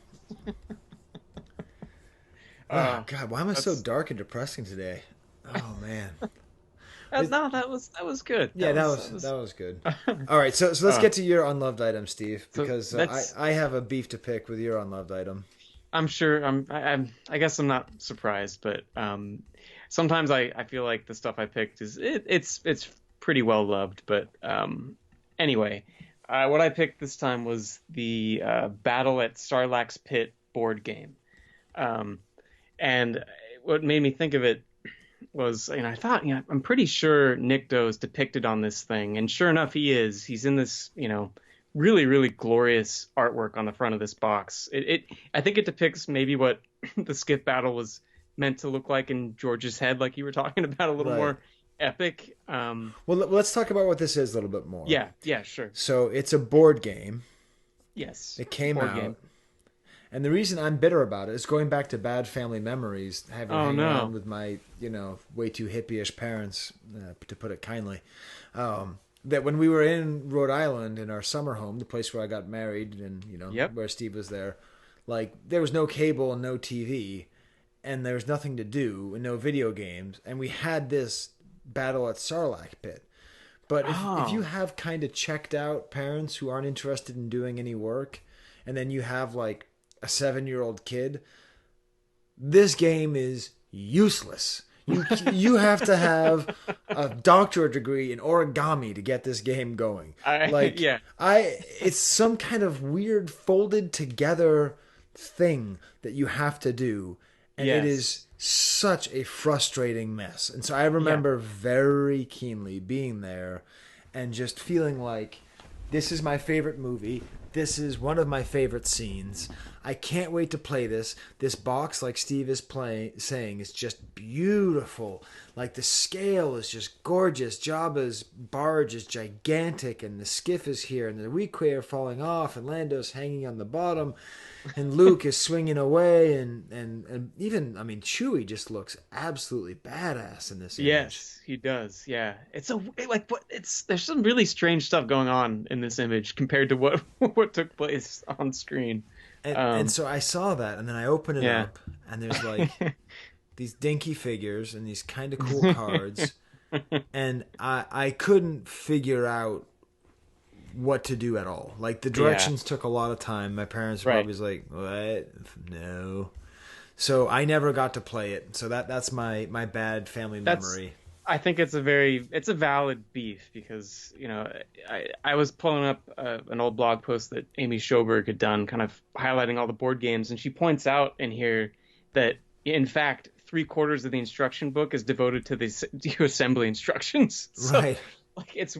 Oh God, why am I so dark and depressing today? Oh man. That was good. That was good. All right, so let's get to your unloved item, Steve, because I have a beef to pick with your unloved item. I'm sure. I guess I'm not surprised, but sometimes I feel like the stuff I picked it's pretty well loved. But anyway, what I picked this time was the Battle at Sarlaac's Pit board game, and what made me think of it was, I thought, I'm pretty sure Nikto is depicted on this thing, and sure enough, he is. He's in this, really, really glorious artwork on the front of this box. I think it depicts maybe what the skiff battle was meant to look like in George's head, like you were talking about, a little more epic. Well, let's talk about what this is a little bit more. Yeah, sure. So it's a board game. Yes. It came out. And the reason I'm bitter about it is going back to bad family memories, having hung around with my, way too hippie-ish parents, to put it kindly. That when we were in Rhode Island in our summer home, the place where I got married and, where Steve was there, there was no cable and no TV, and there was nothing to do and no video games. And we had this Battle at Sarlaac Pit. But if you have kind of checked out parents who aren't interested in doing any work, and then you have a 7-year-old kid, this game is useless. You have to have a doctorate degree in origami to get this game going. It's some kind of weird folded together thing that you have to do, and it is such a frustrating mess. And so I remember very keenly being there and just feeling like, this is my favorite movie. This is one of my favorite scenes. I can't wait to play this. This box, like Steve is saying, is just beautiful. The scale is just gorgeous. Jabba's barge is gigantic, and the skiff is here, and the Weequay are falling off, and Lando's hanging on the bottom, and Luke is swinging away, and even, Chewie just looks absolutely badass in this image. Yes, he does. Yeah, there's some really strange stuff going on in this image compared to what took place on screen. And so I saw that, and then I open it up, and there's these dinky figures and these kind of cool cards, and I couldn't figure out what to do at all. The directions took a lot of time. My parents were always like, "What? No." So I never got to play it. So that's my bad family memory. I think it's a valid beef because, I was pulling up an old blog post that Amy Schoberg had done, kind of highlighting all the board games. And she points out in here that, in fact, 3/4 of the instruction book is devoted to the assembly instructions. So, right. It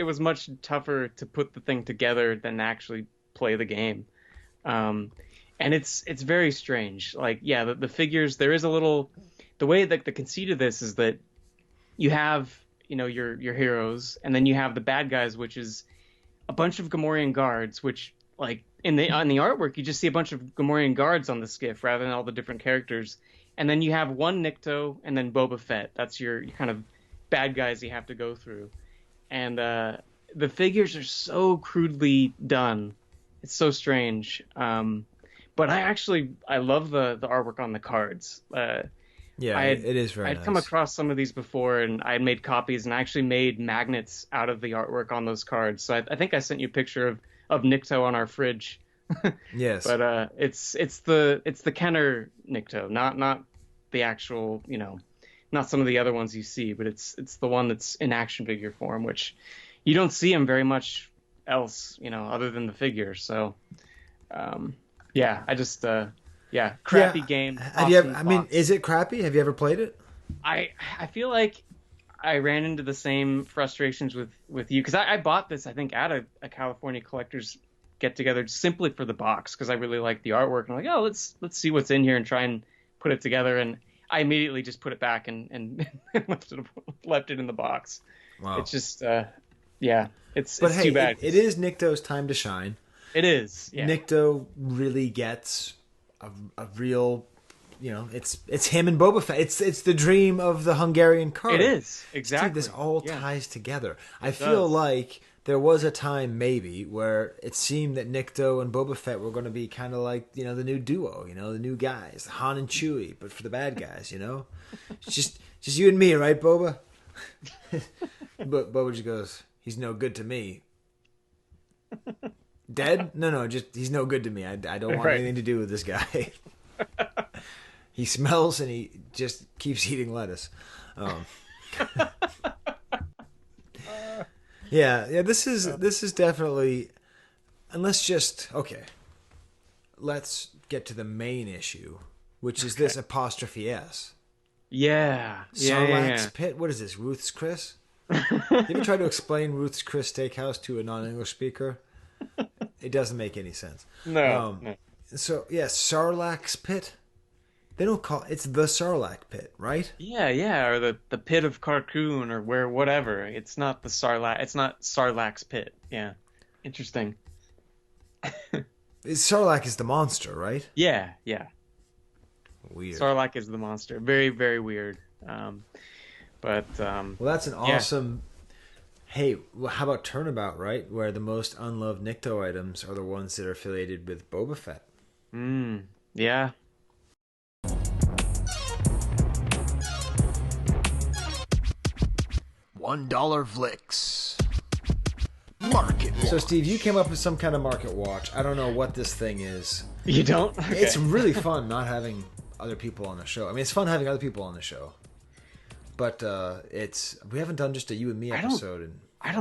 was much tougher to put the thing together than actually play the game. And it's very strange. The figures, there is a little, the way that the conceit of this is that you have, your heroes, and then you have the bad guys, which is a bunch of Gamorrean guards, which, in the artwork, you just see a bunch of Gamorrean guards on the skiff rather than all the different characters. And then you have one Nikto and then Boba Fett. That's your kind of bad guys you have to go through. And the figures are so crudely done. It's so strange. But I love the artwork on the cards. It is very nice. I'd come across some of these before, and I had made copies, and I actually made magnets out of the artwork on those cards. So I think I sent you a picture of Nikto on our fridge. Yes. But it's the Kenner Nikto, not the actual, not some of the other ones you see, but it's the one that's in action figure form, which you don't see him very much else, other than the figure. So crappy game. Is it crappy? Have you ever played it? I feel like I ran into the same frustrations with you, because I bought this, I think, at a California collector's get together simply for the box, because I really like the artwork, and I'm like, let's see what's in here and try and put it together, and I immediately just put it back and left it in the box. Wow. It's just it's too bad. It is Nikto's time to shine. It is. Yeah. Nikto really gets a real, it's him and Boba Fett. It's the dream of the Hungarian card. It is, exactly. This all ties together. I feel like there was a time maybe where it seemed that Nikto and Boba Fett were going to be kind of like, the new duo, the new guys, Han and Chewie, but for the bad guys, It's just you and me, right, Boba? But Boba just goes, he's no good to me. Dead? No, just he's no good to me. I don't want anything to do with this guy. He smells and he just keeps eating lettuce. Yeah. This is definitely. And let's get to the main issue, which is this apostrophe S. Yeah. Sarlaac's Pit. What is this? Ruth's Chris? You ever try to explain Ruth's Chris Steakhouse to a non-English speaker? It doesn't make any sense. No. So Sarlaac's Pit. They don't call it's the Sarlaac Pit, right? Yeah, or the Pit of Carcoon, or whatever. It's not the Sarlaac. It's not Sarlaac's Pit. Yeah, interesting. Sarlaac is the monster, right? Yeah. Weird. Sarlaac is the monster. Very, very weird. Well, that's an awesome. Hey, how about Turnabout, right? Where the most unloved Nikto items are the ones that are affiliated with Boba Fett. Yeah. $1 Vlix. Market watch. So, Steve, you came up with some kind of market watch. I don't know what this thing is. You don't? Okay. It's really fun not having other people on the show. I mean, it's fun having other people on the show. But we haven't done just a you and me episode. I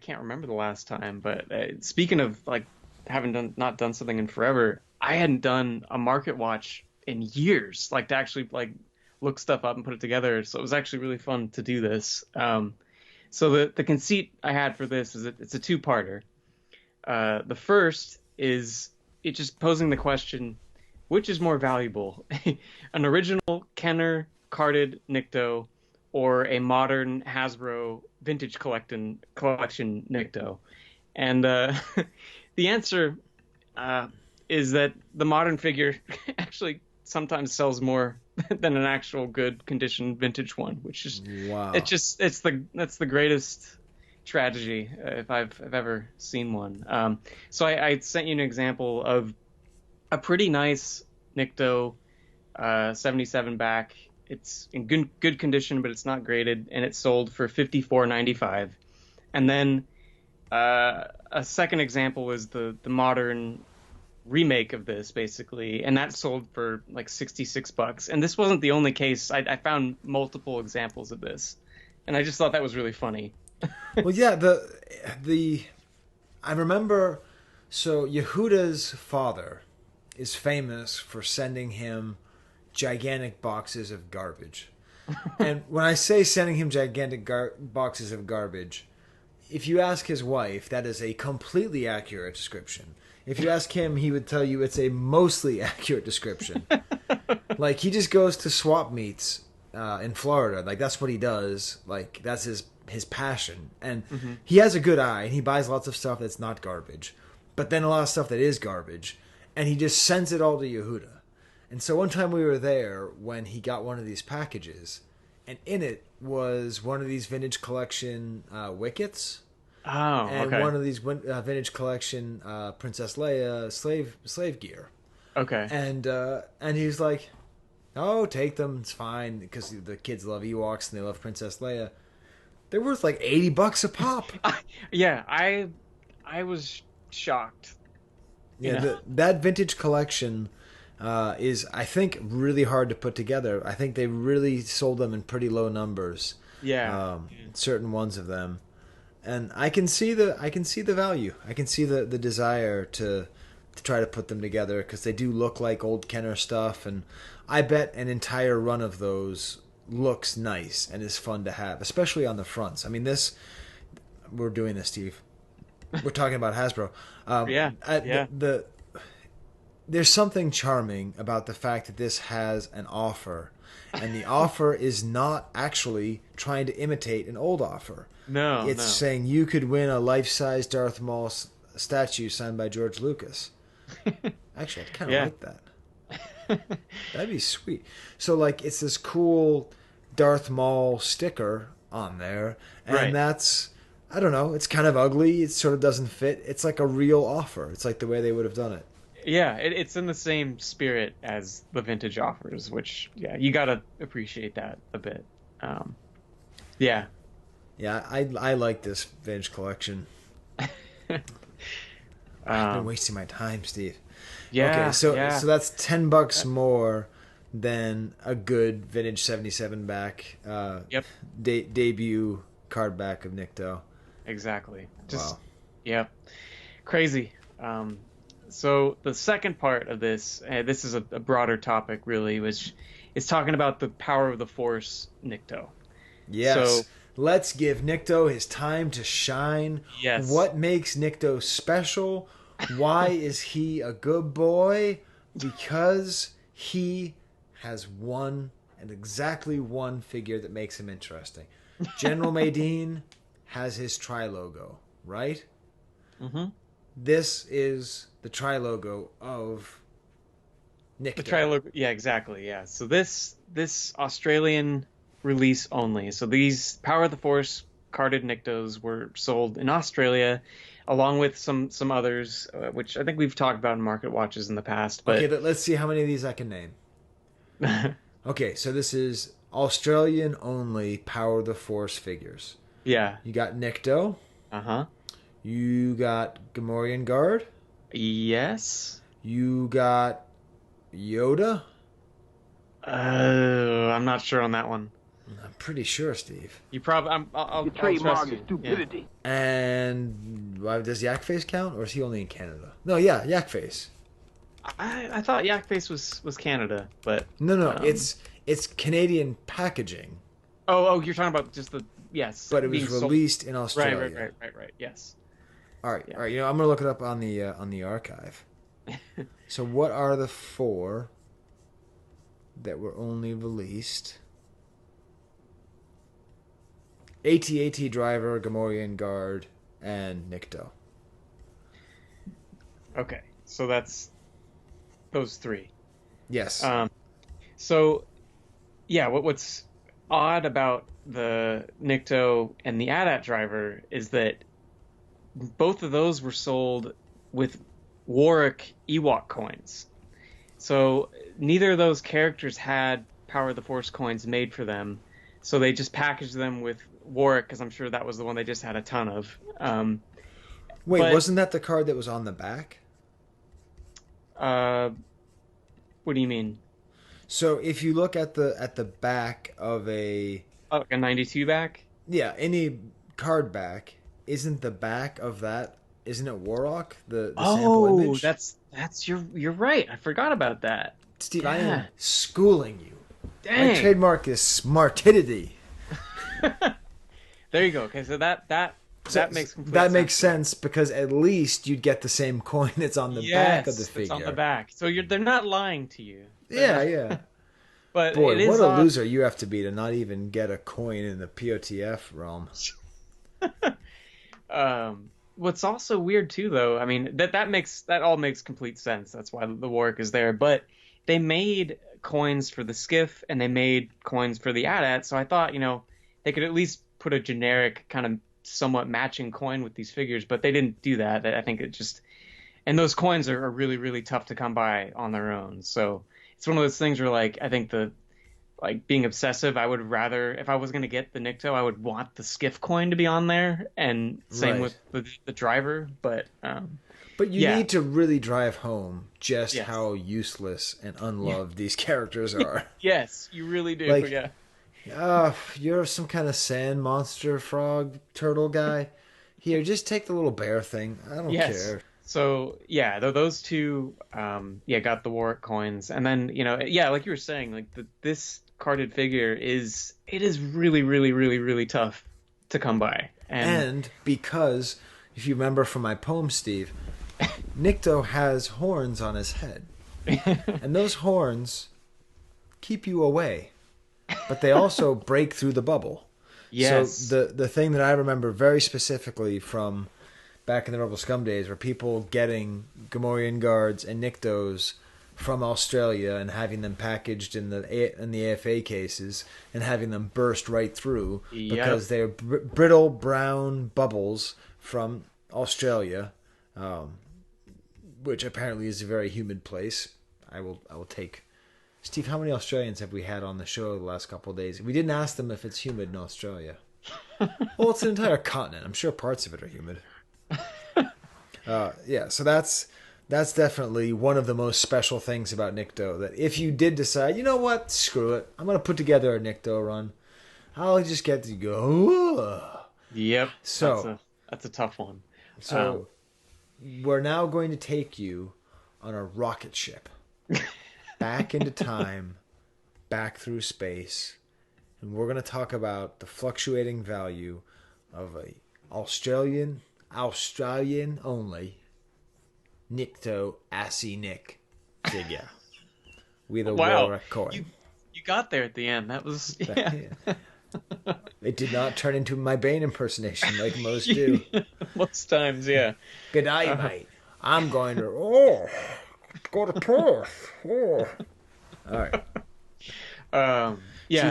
can't remember the last time. But speaking of like having not done something in forever, I hadn't done a market watch in years. Like to actually like look stuff up and put it together. So it was actually really fun to do this. So the conceit I had for this is that it's a two-parter. The first is it just posing the question, which is more valuable, an original Kenner carded Nikto or a modern Hasbro vintage collection Nikto? And the answer is that the modern figure actually sometimes sells more than an actual good condition vintage one, which is wow. That's the greatest tragedy if I've ever seen one. So I sent you an example of a pretty nice Nikto 77 back. It's in good condition, but it's not graded, and it sold for $54.95. And then a second example is the modern remake of this, basically, and that sold for like $66. And this wasn't the only case. I found multiple examples of this, and I just thought that was really funny. Well, yeah, I remember. So Yehuda's father is famous for sending him gigantic boxes of garbage. And when I say sending him gigantic boxes of garbage, if you ask his wife, that is a completely accurate description. If you ask him, he would tell you it's a mostly accurate description. Like, he just goes to swap meets in Florida. Like, that's what he does. Like, that's his passion. And he has a good eye, and he buys lots of stuff that's not garbage. But then a lot of stuff that is garbage. And he just sends it all to Yehuda. And so one time we were there when he got one of these packages, and in it was one of these vintage collection wickets. Oh, and okay. one of these vintage collection Princess Leia slave gear. Okay. And he's like, "Oh, take them. It's fine," because the kids love Ewoks and they love Princess Leia. They're worth like $80 a pop. Yeah, I was shocked. Yeah, that vintage collection is, I think, really hard to put together. I think they really sold them in pretty low numbers. Yeah. Certain ones of them. And I can see the value. I can see the desire to try to put them together because they do look like old Kenner stuff, and I bet an entire run of those looks nice and is fun to have, especially on the fronts. I mean, we're doing this, Steve. We're talking about Hasbro. There's something charming about the fact that this has an offer, and the offer is not actually trying to imitate an old offer. No, it's saying you could win a life-size Darth Maul statue signed by George Lucas. Actually, I'd kind of like that. That'd be sweet. So, like, it's this cool Darth Maul sticker on there, and that's I don't know. It's kind of ugly. It sort of doesn't fit. It's like a real offer. It's like the way they would have done it. Yeah, it's in the same spirit as the vintage offers, which, yeah, you got to appreciate that a bit. Yeah. Yeah, I like this vintage collection. I've been wasting my time, Steve. Yeah. Okay, so yeah. so that's $10 more than a good vintage 77 back. Yep. Debut card back of Nikto. Exactly. Just Wow. Yep. Crazy. So the second part of this, this is a broader topic really, which is talking about the power of the Force Nikto. Yes. So, let's give Nikto his time to shine. Yes. What makes Nikto special? Why is he a good boy? Because he has one and exactly one figure that makes him interesting. General Madine has his tri-logo, right? Mm-hmm. This is the tri-logo of Nikto. The tri-logo, yeah, exactly, yeah. So this Australian release only. So these Power of the Force carded Niktos were sold in Australia, along with some others, which I think we've talked about in Market Watches in the past. But Okay, let's see how many of these I can name. Okay, so this is Australian only Power of the Force figures. Yeah. You got Nikto. Uh-huh. You got Gamorrean Guard. Yes. You got Yoda. I'm not sure on that one. I'm pretty sure, Steve. You probably. I'll trust you. stupidity. And does Yakface count, or is he only in Canada? No, yeah, Yakface. I thought Yakface was Canada, but No, it's Canadian packaging. Oh, you're talking about just the yes. But it was released in Australia. Right. Yes. All right. Yeah. All right. You know, I'm gonna look it up on the archive. So, what are the 4 that were only released? AT-AT Driver, Gamorrean Guard, and Nikto. Okay, so that's those 3. Yes. So, yeah, what's odd about the Nikto and the AT-AT Driver is that both of those were sold with Warwick Ewok coins. So neither of those characters had Power of the Force coins made for them. So they just packaged them with Warwick, because I'm sure that was the one they just had a ton of. Wait, but, wasn't that the card that was on the back? What do you mean? So if you look at the back of a like a 92 back? Yeah, any card back, isn't the back of that, isn't it Warrock? The sample image? that's you're right. I forgot about that. Steve, yeah. I am schooling you. Dang. My trademark is smartidity. There you go. Okay, so that makes complete that sense. makes sense, because at least you'd get the same coin that's on the back of the figure. It's on the back. So they're not lying to you. Yeah. But boy, it is what a odd. loser you have to be to not even get a coin in the POTF realm. What's also weird too, though, I mean, that all makes complete sense. That's why the Warwick is there. But they made coins for the Skiff and they made coins for the AT-AT, so I thought, they could at least put a generic kind of somewhat matching coin with these figures, but they didn't do that. I think it just, and those coins are really, really tough to come by on their own. So it's one of those things where, like, I think being obsessive, I would rather, if I was going to get the Nikto, I would want the Skiff coin to be on there, and same Right. with the driver. But you need to really drive home just Yes. how useless and unloved these characters are. yes, you really do. Like, yeah. You're some kind of sand monster frog turtle guy. Here, just take the little bear thing. I don't care. So yeah, those two, got the Warwick coins, and then like you were saying, like this carded figure is really, really, really, really tough to come by, and because if you remember from my poem, Steve, Nikto has horns on his head, and those horns keep you away, but they also break through the bubble. Yes. So the thing that I remember very specifically from back in the Rebel Scum days were people getting Gamorrean Guards and Niktos from Australia and having them packaged in the AFA cases and having them burst right through because they're brittle brown bubbles from Australia, which apparently is a very humid place. I will take. Steve, how many Australians have we had on the show the last couple of days? We didn't ask them if it's humid in Australia. Well, it's an entire continent. I'm sure parts of it are humid. So that's definitely one of the most special things about Nikto. That if you did decide, you know what, screw it, I'm going to put together a Nikto run, I'll just get to go. Ugh. Yep. So that's a tough one. So we're now going to take you on a rocket ship back into time, back through space, and we're going to talk about the fluctuating value of a Australian only Nikto Assy Nick figure with a Warwick coin. You got there at the end. That was It did not turn into my Bane impersonation like most do. Most times, yeah. Good day, mate. I'm going to go to Perth. All right.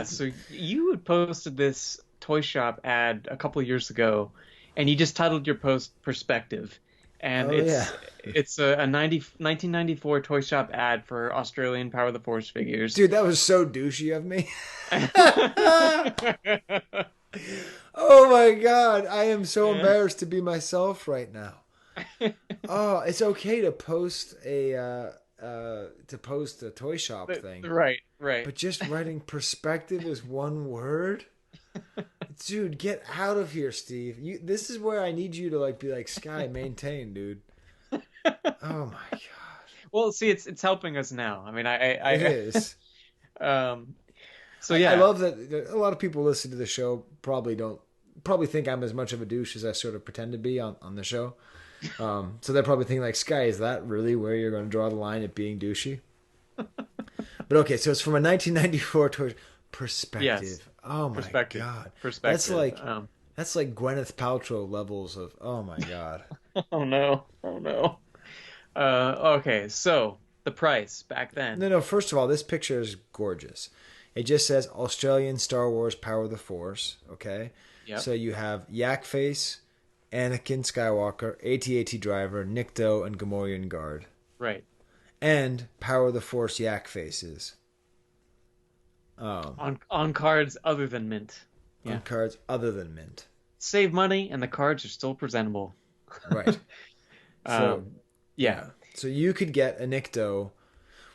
So you had posted this toy shop ad a couple of years ago, and you just titled your post "Perspective," and it's a 1994 toy shop ad for Australian Power of the Force figures. Dude, that was so douchey of me. Oh my god, I am so embarrassed to be myself right now. Oh, it's okay to post a toy shop thing. Right. But just writing perspective is one word? Dude, get out of here, Steve. This is where I need you to be like, Skye, maintain, dude. Oh my god. Well, see, it's helping us now. I mean, it is. So yeah, I love that a lot of people listen to the show probably think I'm as much of a douche as I sort of pretend to be on the show. So they're probably thinking like, Skye, is that really where you're going to draw the line at being douchey? But okay, so it's from a 1994 toy Perspective. Yes. Oh my god. Perspective. That's like Gwyneth Paltrow levels of oh my god. Oh no. Okay, so the price back then. No, first of all, this picture is gorgeous. It just says Australian Star Wars Power of the Force, okay? Yep. So you have Yak Face, Anakin Skywalker, AT-AT Driver, Nikto, and Gamorrean Guard. Right. And Power of the Force Yak Faces. On cards other than mint. On cards other than mint. Save money, and the cards are still presentable. Right. So, So you could get a Nikto.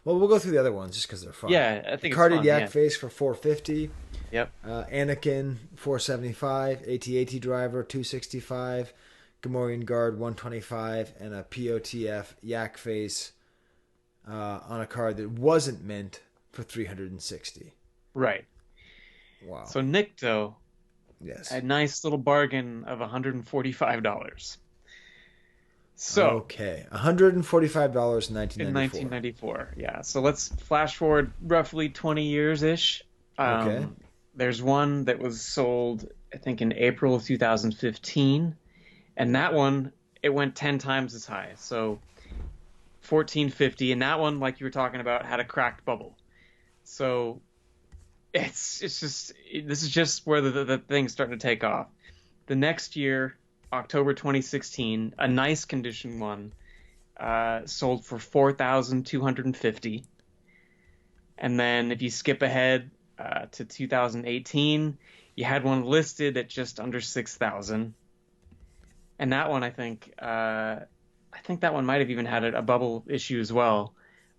Well, we'll go through the other ones just because they're fun. Yeah, I think Carded it's fun, Yak Face for $450. Yep. Anakin $475. AT-AT Driver $265. Gamorrean Guard $125, and a POTF Yak Face on a card that wasn't mint for $360. Right. Wow. So Nikto, yes, a nice little bargain of $145. So okay, $145 in 1994. In 1994, yeah. So let's flash forward roughly 20 years ish. Okay. There's one that was sold, I think, in April of 2015, and that one it went 10 times as high. So $1,450, and that one, like you were talking about, had a cracked bubble. So it's just this is just where the thing's starting to take off. The next year, October 2016, a nice condition one sold for $4,250. And then if you skip ahead to 2018, you had one listed at just under $6,000. And that one, I think that one might have even had a bubble issue as well.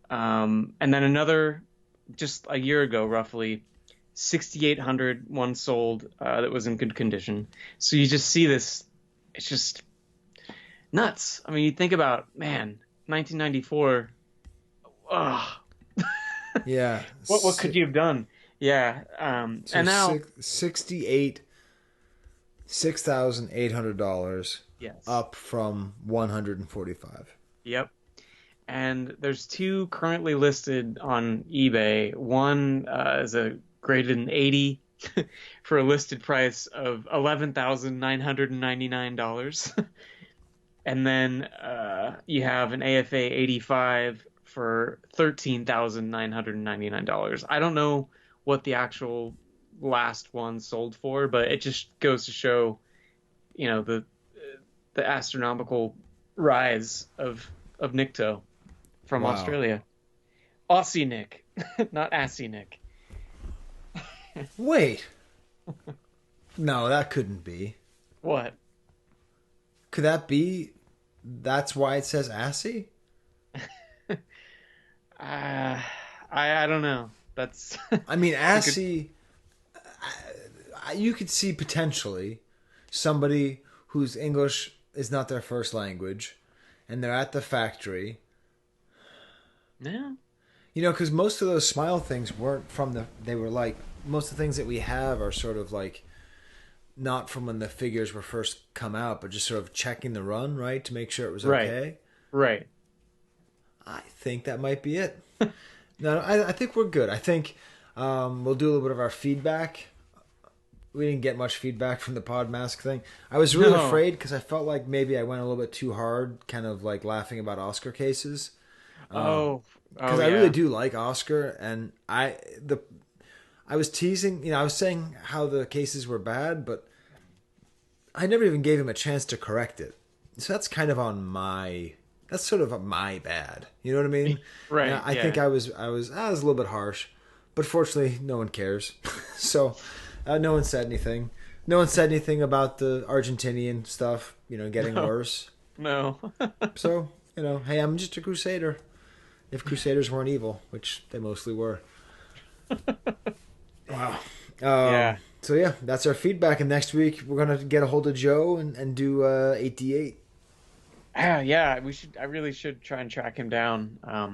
And then another, just a year ago, roughly, 6,800 one sold that was in good condition. So you just see this. It's just nuts. I mean, you think about, man, 1994. Yeah. What could you have done? Yeah. So and now $6,800. Yes. Up from $145. Yep. And there's two currently listed on eBay. One is a graded an 80 for a listed price of $11,999. And then you have an AFA 85 for $13,999. I don't know what the actual last one sold for, but it just goes to show, the astronomical rise of Nikto from Australia. Aussie Nick, not Assy Nick. Wait. No, that couldn't be. What? Could that be? That's why it says Assy? I don't know. That's. I mean, Assy. You could see potentially somebody whose English is not their first language, and they're at the factory. Yeah. Because most of those smile things weren't from they were like, most of the things that we have are sort of like, not from when the figures were first come out, but just sort of checking the run, right? To make sure it was okay. Right. I think that might be it. No, I think we're good. I think we'll do a little bit of our feedback. We didn't get much feedback from the pod mask thing. I was really afraid because I felt like maybe I went a little bit too hard, kind of like laughing about Oscar cases. Because I really do like Oscar, and I was teasing, I was saying how the cases were bad, but I never even gave him a chance to correct it. So that's kind of that's sort of my bad. You know what I mean? Right. I think I was a little bit harsh, but fortunately no one cares. So no one said anything. No one said anything about the Argentinian stuff, getting worse. No. So, hey, I'm just a crusader. If crusaders weren't evil, which they mostly were. Wow. Yeah. So yeah, that's our feedback. And next week we're gonna get a hold of Joe and do 8D8. Yeah, I really should try and track him down. I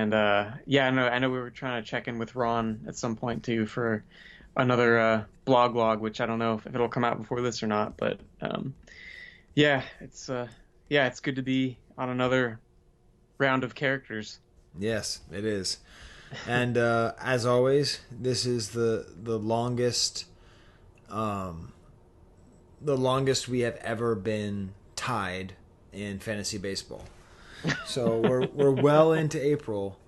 know we were trying to check in with Ron at some point too for another blog log, which I don't know if it'll come out before this or not. But it's good to be on another round of characters. Yes, it is. And as always, this is the longest we have ever been tied in fantasy baseball. So we're well into April,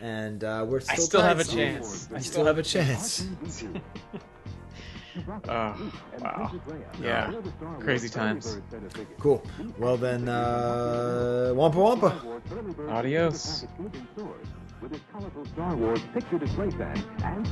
and we're still. I still tied. have a chance. I still have a chance. Oh, wow. Yeah. Crazy times. Cool. Well then, wampa wampa. Adios. With its colorful Star Wars picture display set and